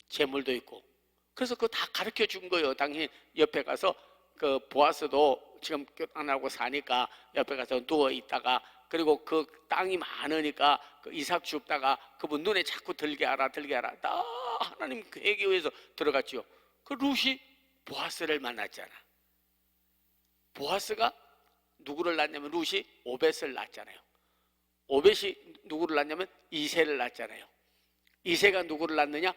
재물도 있고. 그래서 그거 다 가르쳐 준 거예요. 당연히 옆에 가서 그 보아스도 지금 안 하고 사니까 옆에 가서 누워 있다가, 그리고 그 땅이 많으니까 그 이삭 줍다가 그분 눈에 자꾸 들게 하라 다 하나님 계획에 의해서 들어갔죠. 그 룻이 보아스를 만났잖아. 보아스가 누구를 낳냐면 룻이 오벳을 낳았잖아요. 오벳이 누구를 낳냐면 이새를 낳았잖아요. 이새가 누구를 낳느냐?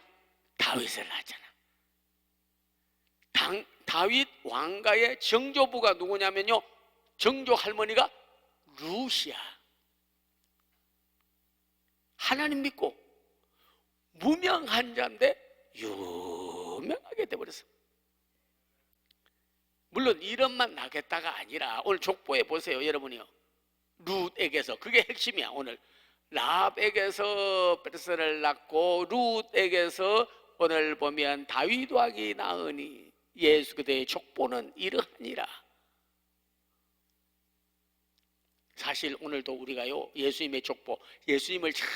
다윗을 낳았잖아. 다윗 왕가의 정조부가 누구냐면요, 정조 할머니가 룻이야. 하나님 믿고 무명한 자인데 유명하게 돼버렸어. 물론 이름만 나겠다가 아니라 오늘 족보에 보세요 여러분이요. 룻에게서, 그게 핵심이야. 오늘 라합에게서 베르스를 낳고 룻에게서 오늘 보면 다윗 왕이 낳으니 예수 그대의 족보는 이러하니라. 사실 오늘도 우리가요, 예수님의 족보, 예수님을 잘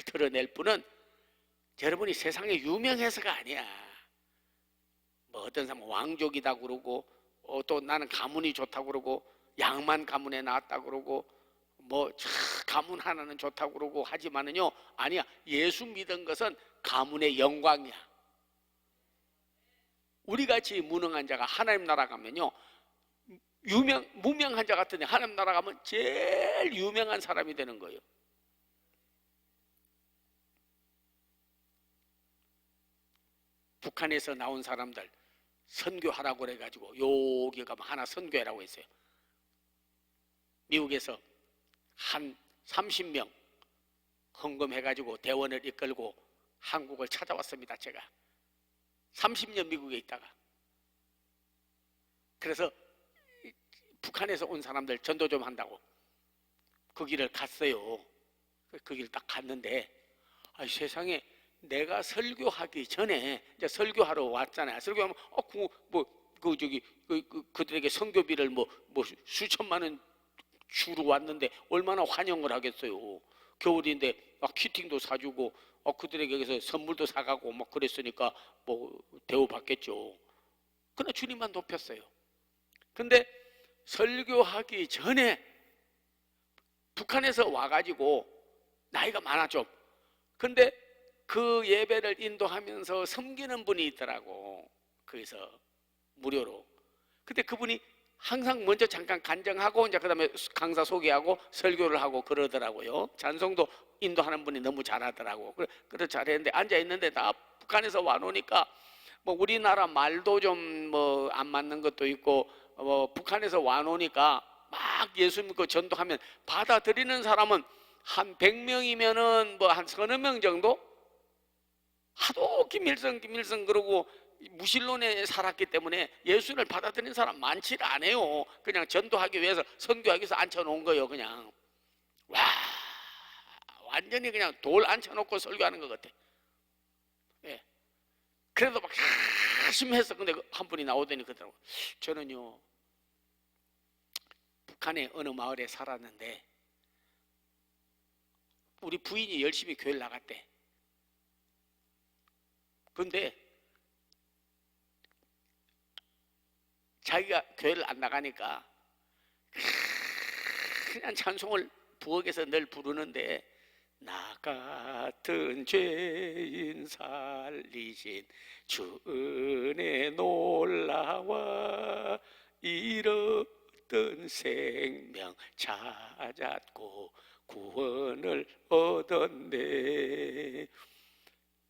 드러낼 분은 여러분이 세상에 유명해서가 아니야. 뭐 어떤 사람은 왕족이다 그러고, 또 나는 가문이 좋다고 그러고, 양만 가문에 나왔다 그러고, 뭐 가문 하나는 좋다고 그러고 하지만은요, 아니야. 예수 믿은 것은 가문의 영광이야. 우리같이 무능한 자가 하나님 나라 가면요, 무명한 자 같은데 하나님 나라 가면 제일 유명한 사람이 되는 거예요. 북한에서 나온 사람들 선교하라고 그래가지고 여기 가면 하나 선교하라고 했어요. 미국에서 한 30명 헌금해가지고 대원을 이끌고 한국을 찾아왔습니다. 제가 30년 미국에 있다가, 그래서 북한에서 온 사람들 전도 좀 한다고 그 길을 갔어요. 그 길 딱 갔는데, 세상에 내가 설교하기 전에 이제 설교하러 왔잖아요. 설교하면 그들에게 선교비를 뭐 수천만 원 주러 왔는데 얼마나 환영을 하겠어요. 겨울인데 막 키팅도 사주고 그들에게서 선물도 사가고 막 그랬으니까 뭐 대우받겠죠. 그러나 주님만 높였어요. 근데 설교하기 전에 북한에서 와가지고 나이가 많아 좀. 근데 그 예배를 인도하면서 섬기는 분이 있더라고. 거기서 무료로. 근데 그분이 항상 먼저 잠깐 간증하고 이제 그다음에 강사 소개하고 설교를 하고 그러더라고요. 찬송도 인도하는 분이 너무 잘하더라고. 그래 잘했는데 앉아 있는데 나 북한에서 와놓으니까 뭐 우리나라 말도 좀 뭐 안 맞는 것도 있고, 북한에서 와놓으니까 막 예수 믿고 전도하면 받아들이는 사람은 한 100명이면은 뭐 한 서너 명 정도? 하도 김일성 그러고 무신론에 살았기 때문에 예수를 받아들이는 사람 많지를 않아요. 그냥 전도하기 위해서, 선교하기 위해서 앉혀놓은 거예요. 그냥 완전히 그냥 돌 앉혀놓고 설교하는 것 같아. 예. 그래도 막 열심히 했어. 근데 한 분이 나오더니 그러더라고. 저는요, 북한의 어느 마을에 살았는데 우리 부인이 열심히 교회를 나갔대. 근데 자기가 교회를 안 나가니까 그냥 찬송을 부엌에서 늘 부르는데, 나 같은 죄인 살리신 주 은혜 놀라와 잃었던 생명 찾았고 구원을 얻었네.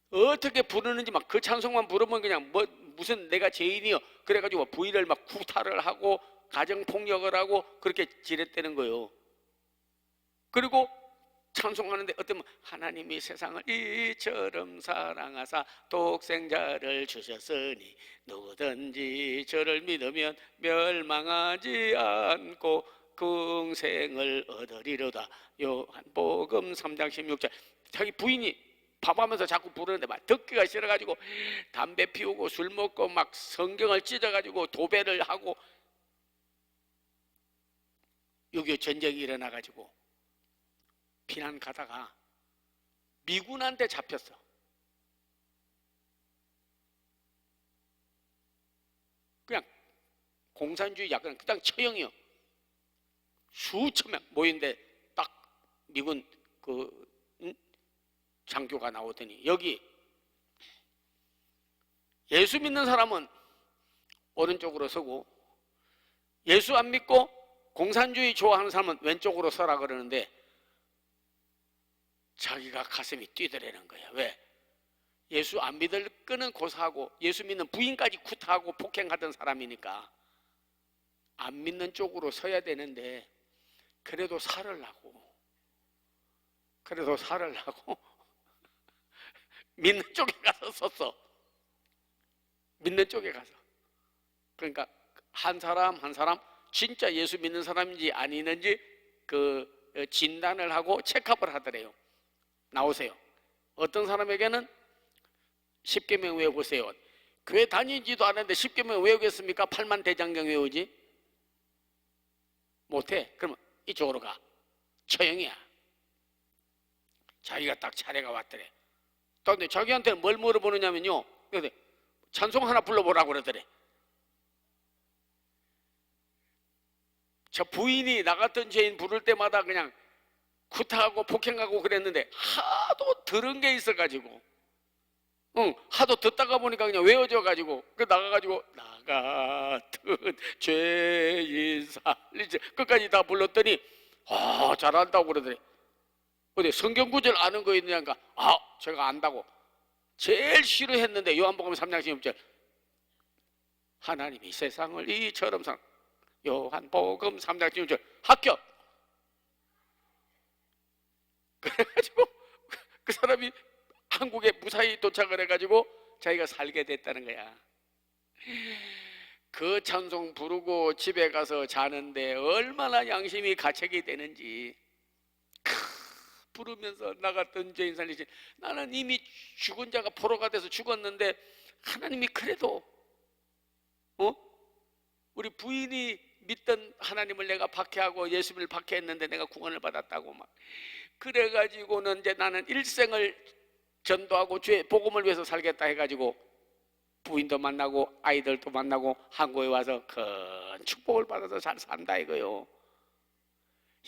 어떻게 부르는지 막 그 찬송만 부르면 그냥 무슨 내가 죄인이요 그래가지고 부인을 막 구타를 하고 가정폭력을 하고 그렇게 지냈다는 거예요. 그리고 찬송하는데 어떤 하나님이 세상을 이처럼 사랑하사 독생자를 주셨으니 누구든지 저를 믿으면 멸망하지 않고 긍생을 얻으리로다. 요한복음 3장 16절. 자기 부인이 밥하면서 자꾸 부르는데 막 듣기가 싫어가지고 담배 피우고 술 먹고 막 성경을 찢어가지고 도배를 하고 6.25 전쟁이 일어나가지고 피난 가다가 미군한테 잡혔어. 그냥 공산주의 약간 그냥 처형이요. 수천 명 모인데 딱 미군 장교가 나오더니 여기 예수 믿는 사람은 오른쪽으로 서고 예수 안 믿고 공산주의 좋아하는 사람은 왼쪽으로 서라 그러는데 자기가 가슴이 뛰더라는 거야. 왜? 예수 안 믿을 거는 고사하고 예수 믿는 부인까지 구타하고 폭행하던 사람이니까 안 믿는 쪽으로 서야 되는데 그래도 살으려고 믿는 쪽에 가서 섰어. 믿는 쪽에 가서. 그러니까 한 사람 진짜 예수 믿는 사람인지 아니는지 그 진단을 하고 체크업을 하더래요. 나오세요. 어떤 사람에게는 10계명 외우세요. 교회 다니지도 않았는데 10계명 외우겠습니까? 8만 대장경 외우지? 못해. 그러면 이쪽으로 가. 처형이야. 자기가 딱 차례가 왔더래. 근데 자기한테는 뭘 물어보느냐면요, 찬송 하나 불러보라고 그러더래. 저 부인이 나 같은 죄인 부를 때마다 그냥 구타하고 폭행하고 그랬는데 하도 들은 게 있어가지고 하도 듣다가 보니까 그냥 외워져가지고 나가가지고 나 같은 죄인 살리지 끝까지 다 불렀더니 잘한다고 그러더래. 근데 성경 구절 아는 거 있느냐니까 제가 안다고. 제일 싫어했는데 요한복음 3장 16절 하나님이 세상을 이처럼 요한복음 3장 16절 합격. 그래가지고 그 사람이 한국에 무사히 도착을 해가지고 자기가 살게 됐다는 거야. 그 찬송 부르고 집에 가서 자는데 얼마나 양심이 가책이 되는지. 부르면서 나 같은 죄인 살리시. 나는 이미 죽은 자가 포로가 돼서 죽었는데 하나님이 그래도 우리 부인이 믿던 하나님을 내가 박해하고 예수를 박해했는데 내가 구원을 받았다고 막 그래가지고는 이제 나는 일생을 전도하고 주의 복음을 위해서 살겠다 해가지고 부인도 만나고 아이들도 만나고 한국에 와서 큰 축복을 받아서 잘 산다 이거요.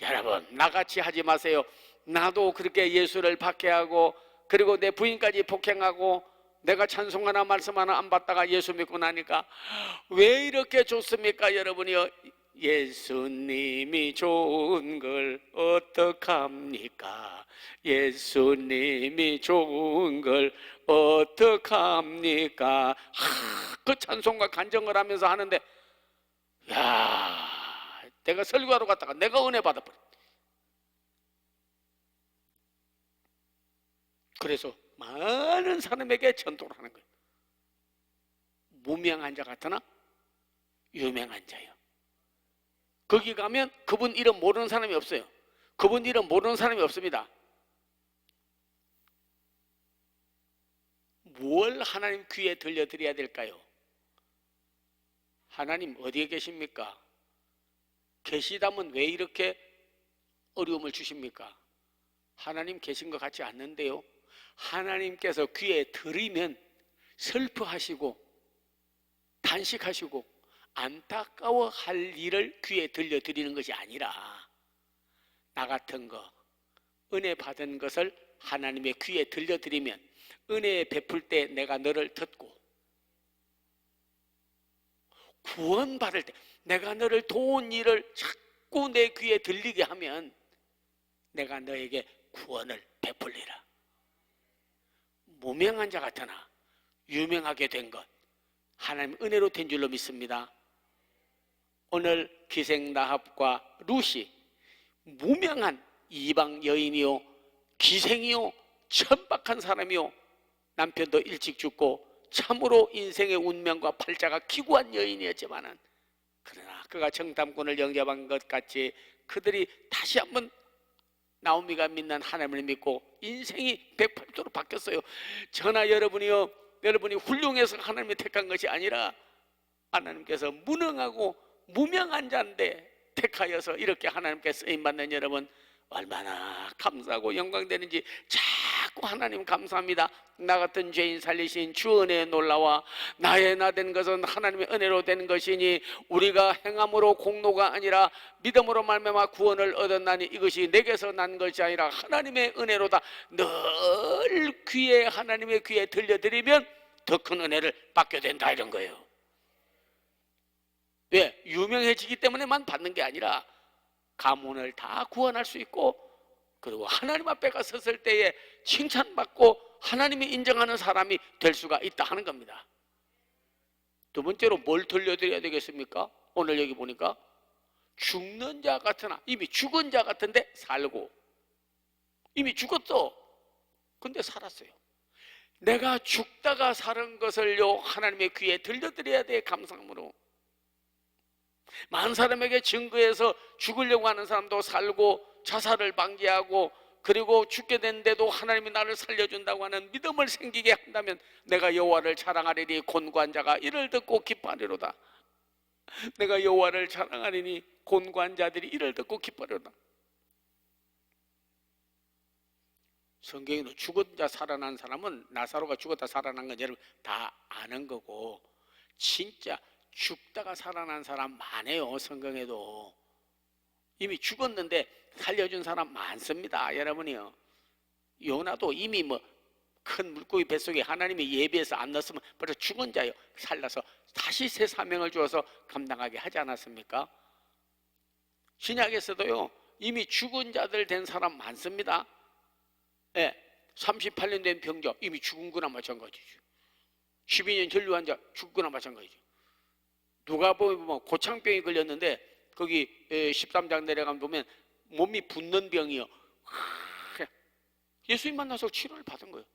여러분 나같이 하지 마세요. 나도 그렇게 예수를 박해하고 그리고 내 부인까지 폭행하고 내가 찬송 하나 말씀 하나 안 받다가 예수 믿고 나니까 왜 이렇게 좋습니까 여러분이요. 예수님이 좋은 걸 어떡합니까? 예수님이 좋은 걸 어떡합니까? 그 찬송과 간정을 하면서 하는데 내가 설교하러 갔다가 내가 은혜 받아버려. 그래서 많은 사람에게 전도를 하는 거예요. 무명한 자 같으나 유명한 자요. 거기 가면 그분 이름 모르는 사람이 없어요. 그분 이름 모르는 사람이 없습니다. 뭘 하나님 귀에 들려드려야 될까요? 하나님 어디에 계십니까? 계시다면 왜 이렇게 어려움을 주십니까? 하나님 계신 것 같지 않는데요. 하나님께서 귀에 들으면 슬퍼하시고 단식하시고 안타까워할 일을 귀에 들려드리는 것이 아니라 나 같은 거 은혜 받은 것을 하나님의 귀에 들려드리면 은혜 베풀 때 내가 너를 듣고 구원받을 때 내가 너를 도운 일을 자꾸 내 귀에 들리게 하면 내가 너에게 구원을 베풀리라. 무명한 자 같으나 유명하게 된 것 하나님 은혜로 된 줄로 믿습니다. 오늘 기생라합과 룻이 무명한 이방 여인이요 기생이요 천박한 사람이요 남편도 일찍 죽고 참으로 인생의 운명과 팔자가 기구한 여인이었지만은 그러나 그가 정탐꾼을 영접한 것 같이 그들이 다시 한번 나오미가 믿는 하나님을 믿고 인생이 180도로 바뀌었어요. 저나 여러분이요, 여러분이 훌륭해서 하나님이 택한 것이 아니라 하나님께서 무능하고 무명한 자인데 택하여서 이렇게 하나님께 쓰임받는 여러분, 얼마나 감사하고 영광되는지 자꾸 하나님 감사합니다. 나 같은 죄인 살리신 주 은혜에 놀라와 나의 나 된 것은 하나님의 은혜로 된 것이니 우리가 행함으로 공로가 아니라 믿음으로 말미암아 구원을 얻었나니 이것이 내게서 난 것이 아니라 하나님의 은혜로다. 늘 귀에 하나님의 귀에 들려드리면 더 큰 은혜를 받게 된다, 이런 거예요. 왜? 유명해지기 때문에만 받는 게 아니라 가문을 다 구원할 수 있고, 그리고 하나님 앞에 가 섰을 때에 칭찬받고 하나님이 인정하는 사람이 될 수가 있다 하는 겁니다. 두 번째로 뭘 들려드려야 되겠습니까? 오늘 여기 보니까 죽는 자 같으나, 이미 죽은 자 같은데 살고, 이미 죽었어 근데 살았어요. 내가 죽다가 사는 것을요 하나님의 귀에 들려드려야 돼. 감사함으로 많은 사람에게 증거해서 죽으려고 하는 사람도 살고 자살을 방지하고, 그리고 죽게 된데도 하나님이 나를 살려준다고 하는 믿음을 생기게 한다면 내가 여호와를 자랑하리니 곤고한 자가 이를 듣고 기뻐하리로다. 내가 여호와를 자랑하리니 곤고한 자들이 이를 듣고 기뻐하리로다. 성경에는 죽은 자 살아난 사람은, 나사로가 죽었다 살아난 건 여러분 다 아는 거고, 진짜 죽다가 살아난 사람 많아요. 성경에도 이미 죽었는데 살려준 사람 많습니다. 여러분이요, 요나도 이미 큰 물고기 뱃속에 하나님이 예비해서 안 넣었으면 벌써 죽은 자요 살라서 다시 새 사명을 주어서 감당하게 하지 않았습니까? 신약에서도요 이미 죽은 자들 된 사람 많습니다. 예, 38년 된 병자 이미 죽은 거나 마찬가지죠. 12년 전류한 자 죽은 거나 마찬가지죠. 누가 보면 고창병이 걸렸는데 거기 13장 내려가면 보면 몸이 붓는 병이요. 예수님 만나서 치료를 받은 거예요.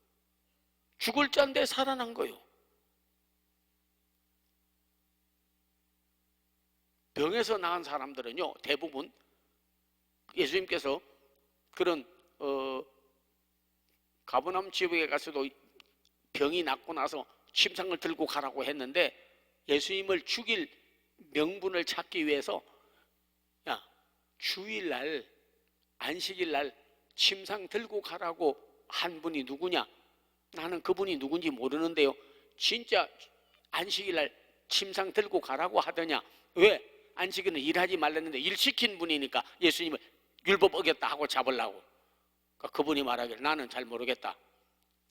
죽을 자인데 살아난 거예요. 병에서 나은 사람들은요 대부분 예수님께서 그런 가버나움 지역에 가서도 병이 낫고 나서 침상을 들고 가라고 했는데, 예수님을 죽일 명분을 찾기 위해서 야, 주일날 안식일날 침상 들고 가라고 한 분이 누구냐? 나는 그분이 누군지 모르는데요, 진짜 안식일날 침상 들고 가라고 하더냐? 왜? 안식일은 일하지 말랬는데 일 시킨 분이니까 예수님을 율법 어겼다 하고 잡으려고. 그러니까 그분이 말하길 나는 잘 모르겠다.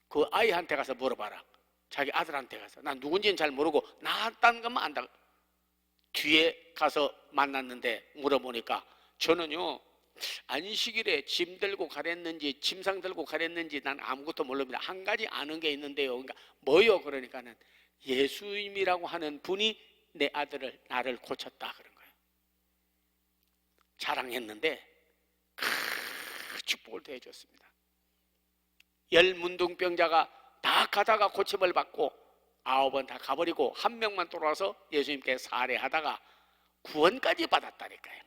그 아이한테 가서 물어봐라. 자기 아들한테 가서. 난 누군지는 잘 모르고 나았다는 것만 안다. 뒤에 가서 만났는데 물어보니까 저는요 안식일에 짐 들고 가랬는지 침상 들고 가랬는지 난 아무것도 모릅니다. 한 가지 아는 게 있는데요. 그러니까 뭐요? 그러니까는 예수님이라고 하는 분이 내 아들을 나를 고쳤다 그런 거예요. 자랑했는데 큰 축복을 더해줬습니다. 10 문둥병자가 다 가다가 고침을 받고 9은 다 가버리고 1명만 돌아와서 예수님께 살해하다가 구원까지 받았다니까요.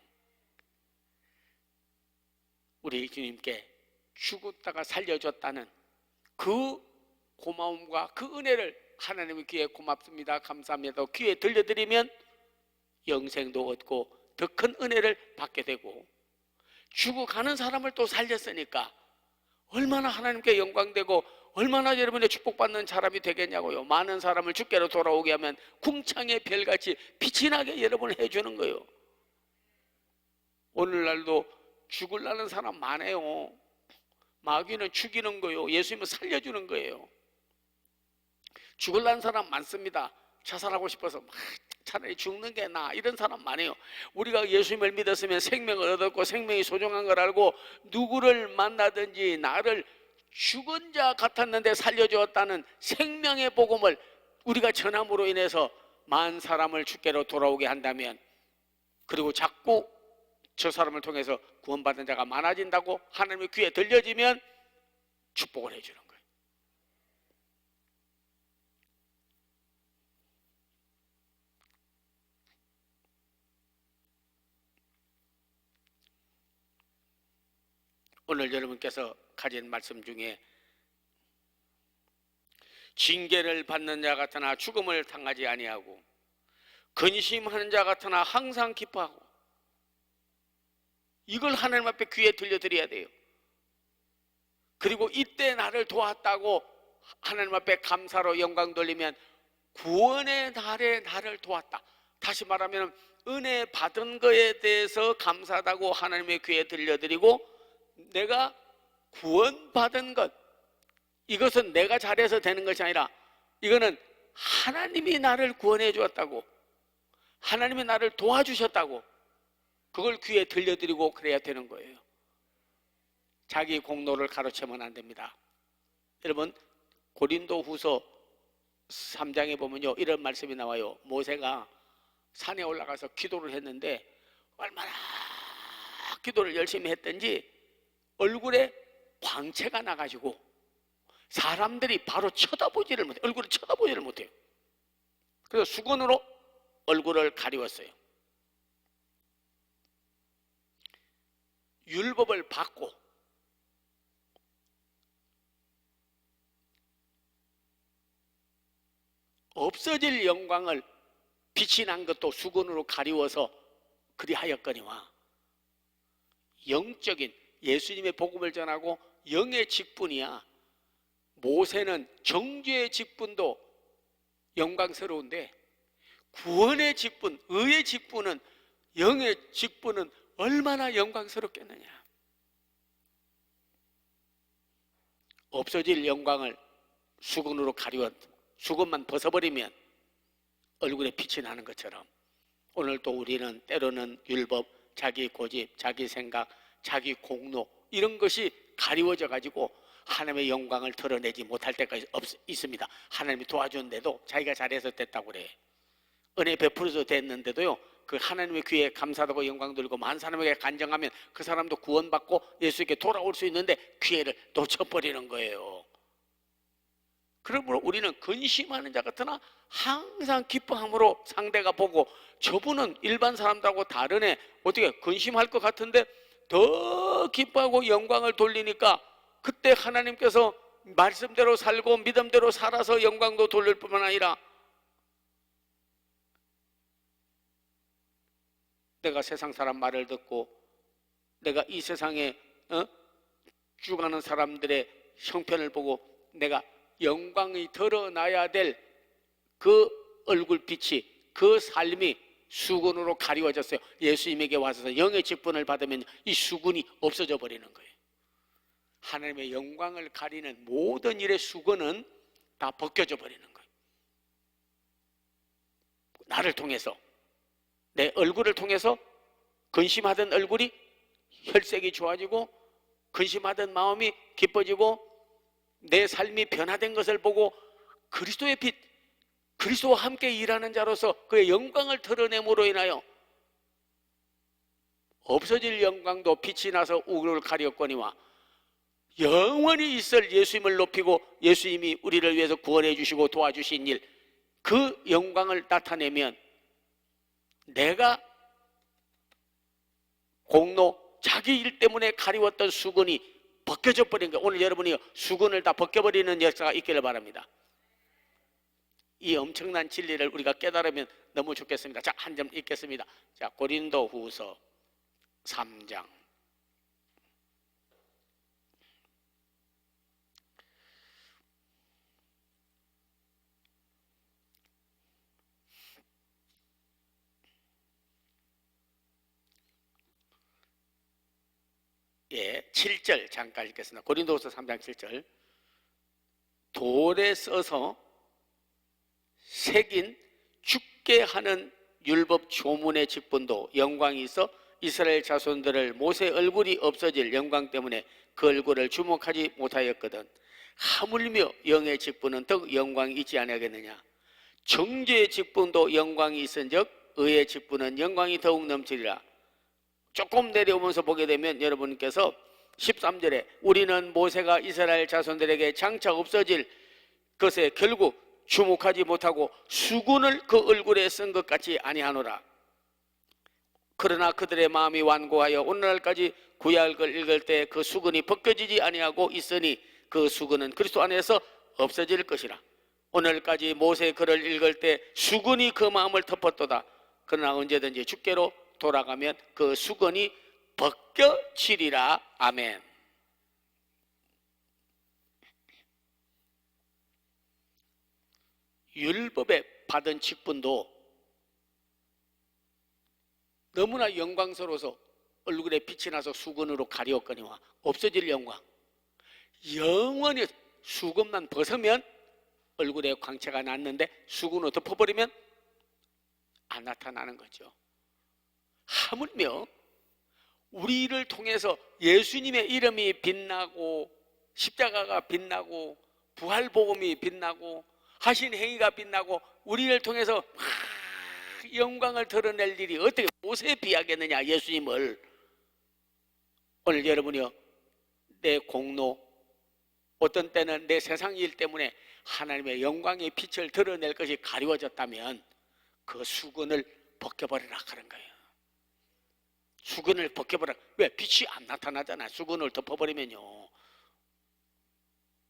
우리 주님께 죽었다가 살려줬다는 그 고마움과 그 은혜를 하나님의 귀에 고맙습니다, 감사합니다 귀에 들려드리면 영생도 얻고 더 큰 은혜를 받게 되고, 죽어가는 사람을 또 살렸으니까 얼마나 하나님께 영광되고 얼마나 여러분의 축복받는 사람이 되겠냐고요. 많은 사람을 주께로 돌아오게 하면 궁창의 별같이 빛이 나게 여러분을 해주는 거예요. 오늘날도 죽으려는 사람 많아요. 마귀는 죽이는 거예요. 예수님은 살려주는 거예요. 죽으려는 사람 많습니다. 자살하고 싶어서 차라리 죽는 게 나아, 이런 사람 많아요. 우리가 예수님을 믿었으면 생명을 얻었고 생명이 소중한 걸 알고 누구를 만나든지 나를 죽은 자 같았는데 살려주었다는 생명의 복음을 우리가 전함으로 인해서 많은 사람을 주께로 돌아오게 한다면, 그리고 자꾸 저 사람을 통해서 구원받은 자가 많아진다고 하나님의 귀에 들려지면 축복을 해주는 거예요. 오늘 여러분께서 가진 말씀 중에 징계를 받는 자 같으나 죽음을 당하지 아니하고 근심하는 자 같으나 항상 기뻐하고, 이걸 하나님 앞에 귀에 들려드려야 돼요. 그리고 이때 나를 도왔다고 하나님 앞에 감사로 영광 돌리면 구원의 날에 나를 도왔다. 다시 말하면 은혜 받은 거에 대해서 감사하다고 하나님의 귀에 들려드리고, 내가 구원받은 것, 이것은 내가 잘해서 되는 것이 아니라 이거는 하나님이 나를 구원해 주었다고, 하나님이 나를 도와주셨다고, 그걸 귀에 들려드리고 그래야 되는 거예요. 자기 공로를 가로채면 안 됩니다. 여러분, 고린도후서 3장에 보면요, 이런 말씀이 나와요. 모세가 산에 올라가서 기도를 했는데 얼마나 기도를 열심히 했던지 얼굴에 광채가 나가지고 사람들이 바로 쳐다보지를 못해요. 얼굴을 쳐다보지를 못해요. 그래서 수건으로 얼굴을 가리웠어요. 율법을 받고 없어질 영광을 빛이 난 것도 수건으로 가리워서 그리하였거니와, 영적인 예수님의 복음을 전하고 영의 직분이야. 모세는 정죄의 직분도 영광스러운데 구원의 직분, 의의 직분은, 영의 직분은 얼마나 영광스럽겠느냐. 없어질 영광을 수건으로 가리워 수건만 벗어버리면 얼굴에 빛이 나는 것처럼, 오늘도 우리는 때로는 율법, 자기 고집, 자기 생각, 자기 공로, 이런 것이 가리워져 가지고 하나님의 영광을 드러내지 못할 때가 있습니다. 하나님이 도와주는데도 자기가 잘해서 됐다고 그래. 은혜 베풀어서 됐는데도요, 그 하나님의 귀에 감사하고 영광 돌리고 많은 사람에게 간증하면 그 사람도 구원받고 예수에게 돌아올 수 있는데 기회를 놓쳐버리는 거예요. 그러므로 우리는 근심하는 자 같으나 항상 기뻐함으로 상대가 보고, 저분은 일반 사람들하고 다르네, 어떻게 근심할 것 같은데 더 기뻐하고 영광을 돌리니까 그때 하나님께서 말씀대로 살고 믿음대로 살아서 영광도 돌릴 뿐만 아니라 내가 세상 사람 말을 듣고 내가 이 세상에 죽어가는 사람들의 형편을 보고 내가 영광이 드러나야 될 그 얼굴빛이, 그 삶이 수건으로 가리워졌어요. 예수님에게 와서 영의 직분을 받으면 이 수건이 없어져 버리는 거예요. 하나님의 영광을 가리는 모든 일의 수건은 다 벗겨져 버리는 거예요. 나를 통해서, 내 얼굴을 통해서 근심하던 얼굴이 혈색이 좋아지고 근심하던 마음이 기뻐지고 내 삶이 변화된 것을 보고 그리스도의 빛, 그리스도와 함께 일하는 자로서 그의 영광을 드러냄으로 인하여 없어질 영광도 빛이 나서 우리를 가렸거니와 영원히 있을 예수님을 높이고 예수님이 우리를 위해서 구원해 주시고 도와주신 일, 그 영광을 나타내면 내가 공로, 자기 일 때문에 가리웠던 수건이 벗겨져 버린 거예요. 오늘 여러분이 수건을 다 벗겨버리는 역사가 있기를 바랍니다. 이 엄청난 진리를 우리가 깨달으면 너무 좋겠습니다. 자, 한 점 읽겠습니다. 자, 고린도후서 3장. 예, 7절 잠깐 읽겠습니다. 고린도후서 3장 7절. 돌에 써서 새긴 죽게 하는 율법 조문의 직분도 영광이 있어 이스라엘 자손들을 모세 얼굴이 없어질 영광 때문에 그 얼굴을 주목하지 못하였거든. 하물며 영의 직분은 더욱 영광이 있지 아니하겠느냐. 정죄의 직분도 영광이 있은즉 의의 직분은 영광이 더욱 넘치리라. 조금 내려오면서 보게 되면 여러분께서 13절에 우리는 모세가 이스라엘 자손들에게 장차 없어질 것에 결국 주목하지 못하고 수건을 그 얼굴에 쓴 것 같이 아니하노라. 그러나 그들의 마음이 완고하여 오늘날까지 구약을 읽을 때 그 수건이 벗겨지지 아니하고 있으니 그 수건은 그리스도 안에서 없어질 것이라. 오늘까지 모세의 글을 읽을 때 수건이 그 마음을 덮었도다. 그러나 언제든지 주께로 돌아가면 그 수건이 벗겨지리라. 아멘. 율법에 받은 직분도 너무나 영광스러워서 얼굴에 빛이 나서 수건으로 가리웠거니와 없어질 영광, 영원히 수건만 벗으면 얼굴에 광채가 났는데 수건으로 덮어버리면 안 나타나는 거죠. 하물며 우리를 통해서 예수님의 이름이 빛나고 십자가가 빛나고 부활복음이 빛나고 하신 행위가 빛나고 우리를 통해서 영광을 드러낼 일이 어떻게 모세에 비하겠느냐. 예수님을. 오늘 여러분이요, 내 공로, 어떤 때는 내 세상 일 때문에 하나님의 영광의 빛을 드러낼 것이 가리워졌다면 그 수건을 벗겨버리라 그런 거예요. 수건을 벗겨버리라. 왜? 빛이 안 나타나잖아. 수건을 덮어버리면요.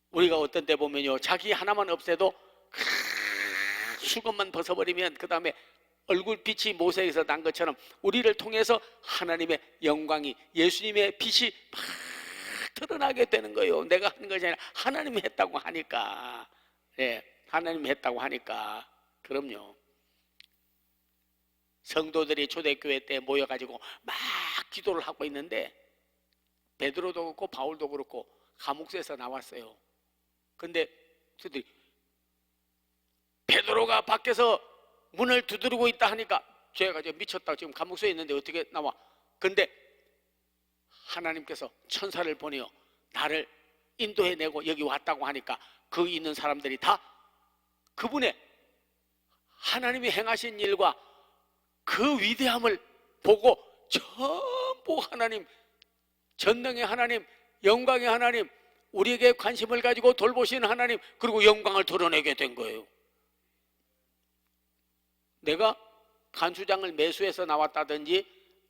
우리가 어떤 때 보면요, 자기 하나만 없애도 수건만 벗어버리면 그 다음에 얼굴빛이 모세에서 난 것처럼 우리를 통해서 하나님의 영광이, 예수님의 빛이 막 드러나게 되는 거예요. 내가 하는 것이 아니라 하나님이 했다고 하니까. 네, 하나님이 했다고 하니까. 그럼요. 성도들이 초대교회 때 모여가지고 막 기도를 하고 있는데 베드로도 그렇고 바울도 그렇고 감옥에서 나왔어요. 근데 그들이 베드로가 밖에서 문을 두드리고 있다 하니까 죄가 미쳤다, 지금 감옥소에 있는데 어떻게 나와? 근데 하나님께서 천사를 보내어 나를 인도해내고 여기 왔다고 하니까 거기 있는 사람들이 다 그분의 하나님이 행하신 일과 그 위대함을 보고 전부 하나님, 전능의 하나님, 영광의 하나님, 우리에게 관심을 가지고 돌보시는 하나님, 그리고 영광을 드러내게 된 거예요. 내가 간수장을 매수해서 나왔다든지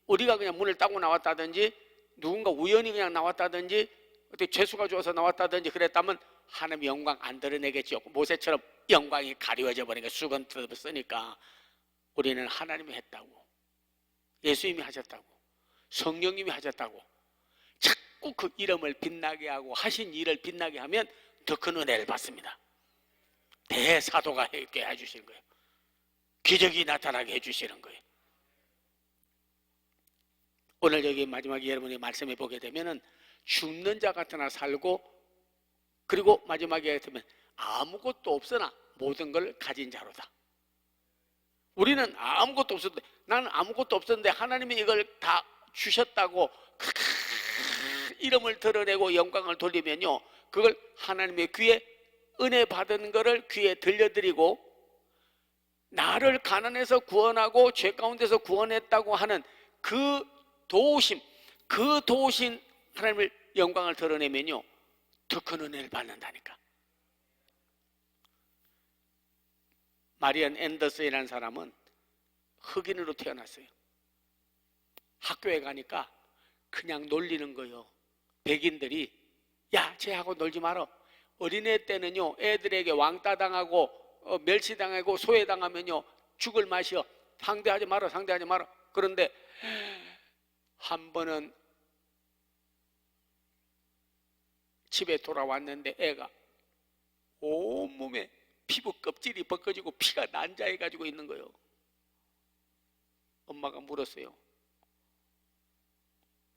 우리가 그냥 문을 따고 나왔다든지 누군가 우연히 그냥 나왔다든지 어떻게 죄수가 좋아서 나왔다든지 그랬다면 하나님 영광 안 드러내겠죠. 모세처럼 영광이 가리워져 버리니까 수건 쓰니까. 우리는 하나님이 했다고, 예수님이 하셨다고, 성령님이 하셨다고 자꾸 그 이름을 빛나게 하고 하신 일을 빛나게 하면 더 큰 은혜를 받습니다. 대사도가 있게 해주시는 거예요. 기적이 나타나게 해주시는 거예요. 오늘 여기 마지막에 여러분이 말씀해 보게 되면은 죽는 자 같으나 살고, 그리고 마지막에 되면 아무것도 없으나 모든 걸 가진 자로다. 우리는 아무것도 없었는데, 나는 아무것도 없었는데 하나님이 이걸 다 주셨다고 이름을 드러내고 영광을 돌리면요, 그걸 하나님의 귀에 은혜 받은 거를 귀에 들려드리고 나를 가난해서 구원하고 죄 가운데서 구원했다고 하는 그 도우심, 그 도우신 하나님의 영광을 드러내면요 더 큰 은혜를 받는다니까. 마리안 앤더슨이라는 사람은 흑인으로 태어났어요. 학교에 가니까 그냥 놀리는 거예요. 백인들이 야, 쟤하고 놀지 마라. 어린애 때는요 애들에게 왕따 당하고 멸시당하고 소외당하면요 죽을 맛이요. 상대하지 마라, 상대하지 마라. 그런데 한 번은 집에 돌아왔는데 애가 온몸에 피부 껍질이 벗겨지고 피가 난자해가지고 있는 거예요. 엄마가 물었어요.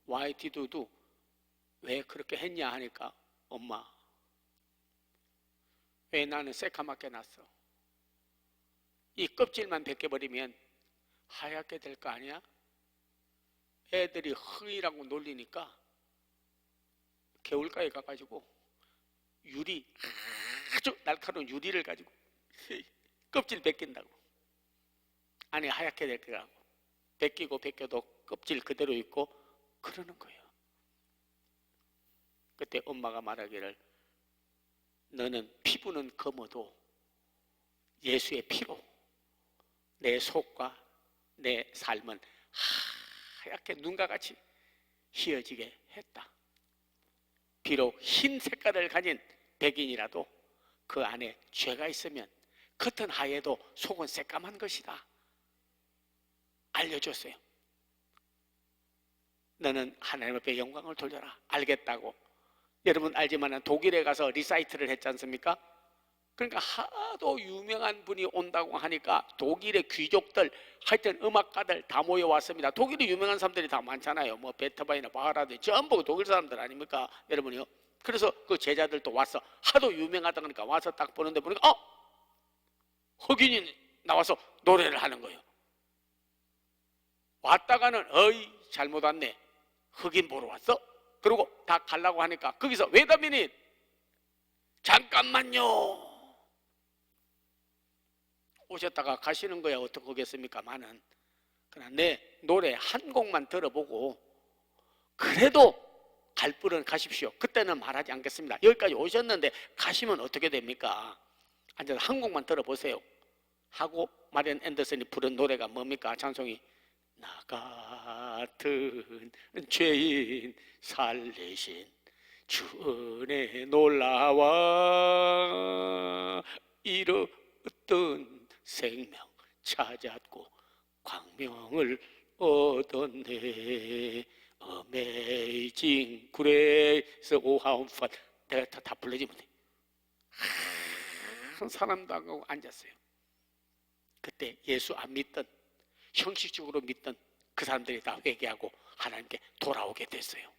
Why did you do? 왜 그렇게 했냐 하니까 엄마, 왜 나는 새까맣게 났어? 이 껍질만 벗겨버리면 하얗게 될 거 아니야? 애들이 흑이라고 놀리니까 개울가에 가가지고 유리, 아주 날카로운 유리를 가지고 껍질 벗긴다고. 안에 하얗게 될 거라고. 벗기고 벗겨도 껍질 그대로 있고 그러는 거예요. 그때 엄마가 말하기를 너는 피부는 검어도 예수의 피로 내 속과 내 삶은 하얗게 눈과 같이 휘어지게 했다. 비록 흰 색깔을 가진 백인이라도 그 안에 죄가 있으면 겉은 하얘도 속은 새까만 것이다. 알려줬어요. 너는 하나님 앞에 영광을 돌려라. 알겠다고. 여러분 알지만 독일에 가서 리사이트를 했지 않습니까? 그러니까 하도 유명한 분이 온다고 하니까 독일의 귀족들, 하여튼 음악가들 다 모여왔습니다. 독일에 유명한 사람들이 다 많잖아요. 뭐 베토벤이나 바하라드 전부 독일 사람들 아닙니까? 여러분이요. 그래서 그 제자들도 와서 하도 유명하다 그러니까 와서 딱 보는데 보니까 흑인이 나와서 노래를 하는 거예요. 왔다가는 어이 잘못 왔네. 흑인 보러 왔어? 그리고 다 가려고 하니까 거기서 wait a minute, 잠깐만요. 오셨다가 가시는 거야 어떻게 하겠습니까만은 그러나 내 노래 한 곡만 들어보고 그래도 갈 분은 가십시오. 그때는 말하지 않겠습니다. 여기까지 오셨는데 가시면 어떻게 됩니까? 앉아서 한 곡만 들어보세요 하고 마리안 앤더슨이 부른 노래가 뭡니까? 찬송이 나 같은 죄인 살리신 주 은혜 놀라와 잃었던 생명 찾았고 광명을 얻었네. Amazing Grace, oh how fun. 내가 다 불러지 못해. 한 사람도 안 가고 앉았어요. 그때 예수 안 믿던, 형식적으로 믿던 그 사람들이 다 회개하고 하나님께 돌아오게 됐어요.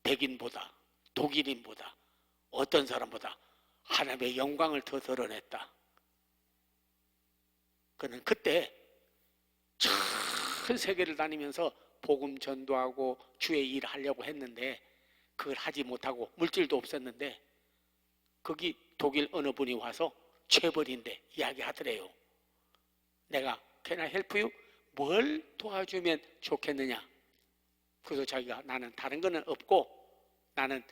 백인보다, 독일인보다, 어떤 사람보다 하나님의 영광을 더 드러냈다. 그는 그때 전 세계를 다니면서 복음 전도하고 주의 일을 하려고 했는데 그걸 하지 못하고 물질도 없었는데 거기 독일 어느 분이 와서 죄벌인데 이야기하더래요. 내가 Can I help you? 뭘 도와주면 좋겠느냐? 그래서 자기가 나는 다른 거는 없고 나는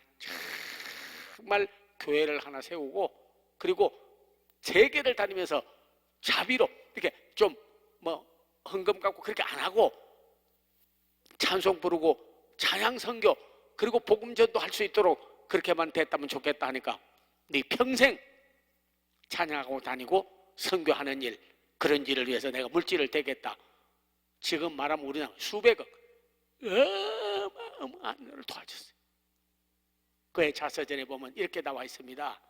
정말 교회를 하나 세우고 그리고 세계를 다니면서 자비로 이렇게 좀 뭐 헌금 갖고 그렇게 안 하고 찬송 부르고 찬양 선교 그리고 복음 전도 할 수 있도록 그렇게만 됐다면 좋겠다 하니까 네 평생 찬양하고 다니고 선교하는 일 그런 일을 위해서 내가 물질을 대겠다. 지금 말하면 우리는 수백억 어마어마한 일을 도와줬어요. 그의 자서전에 보면 이렇게 나와 있습니다.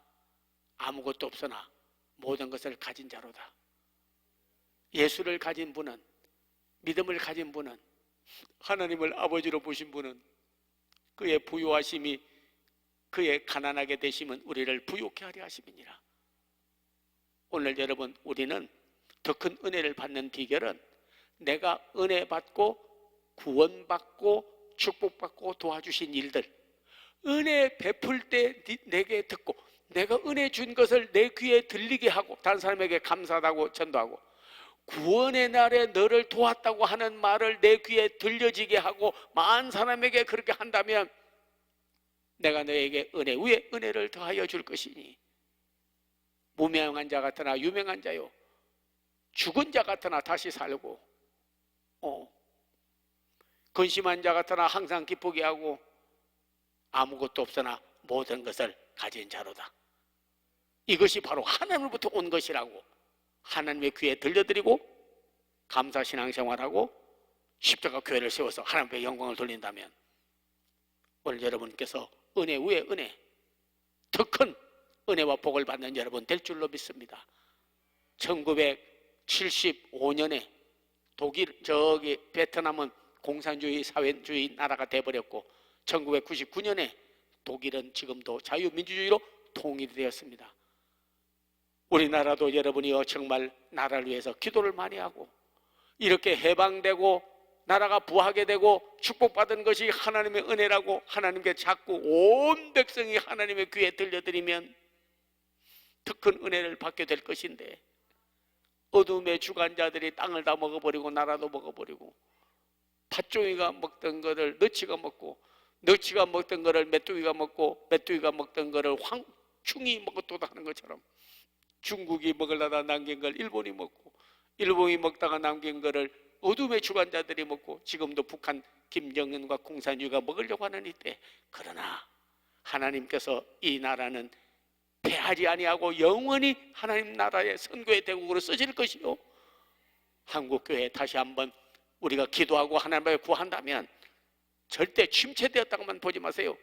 아무것도 없으나 모든 것을 가진 자로다. 예수를 가진 분은, 믿음을 가진 분은, 하나님을 아버지로 보신 분은 그의 부요하심이 그의 가난하게 되심은 우리를 부요케 하려 하심이니라. 오늘 여러분 우리는 더 큰 은혜를 받는 비결은 내가 은혜 받고 구원받고 축복받고 도와주신 일들, 은혜 베풀 때 내게 듣고 내가 은혜 준 것을 내 귀에 들리게 하고 다른 사람에게 감사하다고 전도하고 구원의 날에 너를 도왔다고 하는 말을 내 귀에 들려지게 하고 많은 사람에게 그렇게 한다면 내가 너에게 은혜 위에 은혜를 더하여 줄 것이니 무명한 자 같으나 유명한 자요 죽은 자 같으나 다시 살고 근심한 자 같으나 항상 기쁘게 하고 아무것도 없으나 모든 것을 가진 자로다. 이것이 바로 하나님으로부터 온 것이라고 하나님의 귀에 들려드리고 감사 신앙생활하고 십자가 교회를 세워서 하나님의 영광을 돌린다면 오늘 여러분께서 은혜 위에 은혜 더 큰 은혜와 복을 받는 여러분 될 줄로 믿습니다. 1975년에 독일 베트남은 공산주의 사회주의 나라가 돼버렸고 1999년에 독일은 지금도 자유민주주의로 통일이 되었습니다. 우리나라도 여러분이요 정말 나라를 위해서 기도를 많이 하고 이렇게 해방되고 나라가 부하게 되고 축복받은 것이 하나님의 은혜라고 하나님께 자꾸 온 백성이 하나님의 귀에 들려드리면 더 큰 은혜를 받게 될 것인데 어둠의 주관자들이 땅을 다 먹어버리고 나라도 먹어버리고 팥종이가 먹던 거를 너치가 먹고 너치가 먹던 거를 메뚜기가 먹고 메뚜기가 먹던 거를 황충이 먹었다 하는 것처럼 중국이 먹으려다 남긴 걸 일본이 먹고 일본이 먹다가 남긴 거를 어둠의 주관자들이 먹고 지금도 북한 김정은과 공산주의가 먹으려고 하는 이때, 그러나 하나님께서 이 나라는 패하지 아니하고 영원히 하나님 나라의 선교의 대국으로 쓰실 것이요, 한국교회 다시 한번 우리가 기도하고 하나님을 구한다면 절대 침체되었다고만 보지 마세요.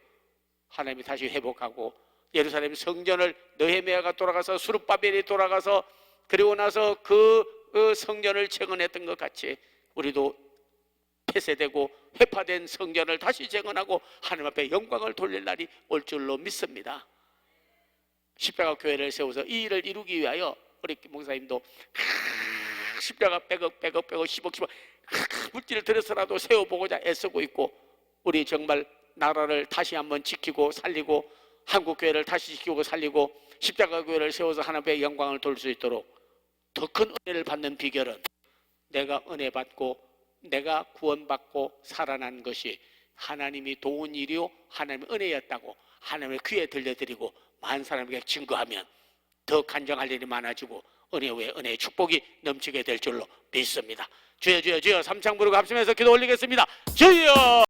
하나님이 다시 회복하고 예루살렘 성전을 느헤미야가 돌아가서 스룹바벨이 돌아가서 그리고 나서 그 성전을 재건했던 것 같이 우리도 폐쇄되고 회파된 성전을 다시 재건하고 하나님 앞에 영광을 돌릴 날이 올 줄로 믿습니다. 십자가 교회를 세워서 이 일을 이루기 위하여 우리 목사님도 십자가 100억 10억 물질을 들여서라도 세워보고자 애쓰고 있고, 우리 정말 나라를 다시 한번 지키고 살리고 한국교회를 다시 지키고 살리고 십자가 교회를 세워서 하나님의 영광을 돌릴 수 있도록 더 큰 은혜를 받는 비결은 내가 은혜 받고 내가 구원받고 살아난 것이 하나님이 도운 일이요 하나님의 은혜였다고 하나님의 귀에 들려드리고 많은 사람에게 증거하면 더 간증할 일이 많아지고 은혜 위에 은혜의 축복이 넘치게 될 줄로 믿습니다. 주여 주여 주여 삼창 부르고 합심해서 기도 올리겠습니다. 주여.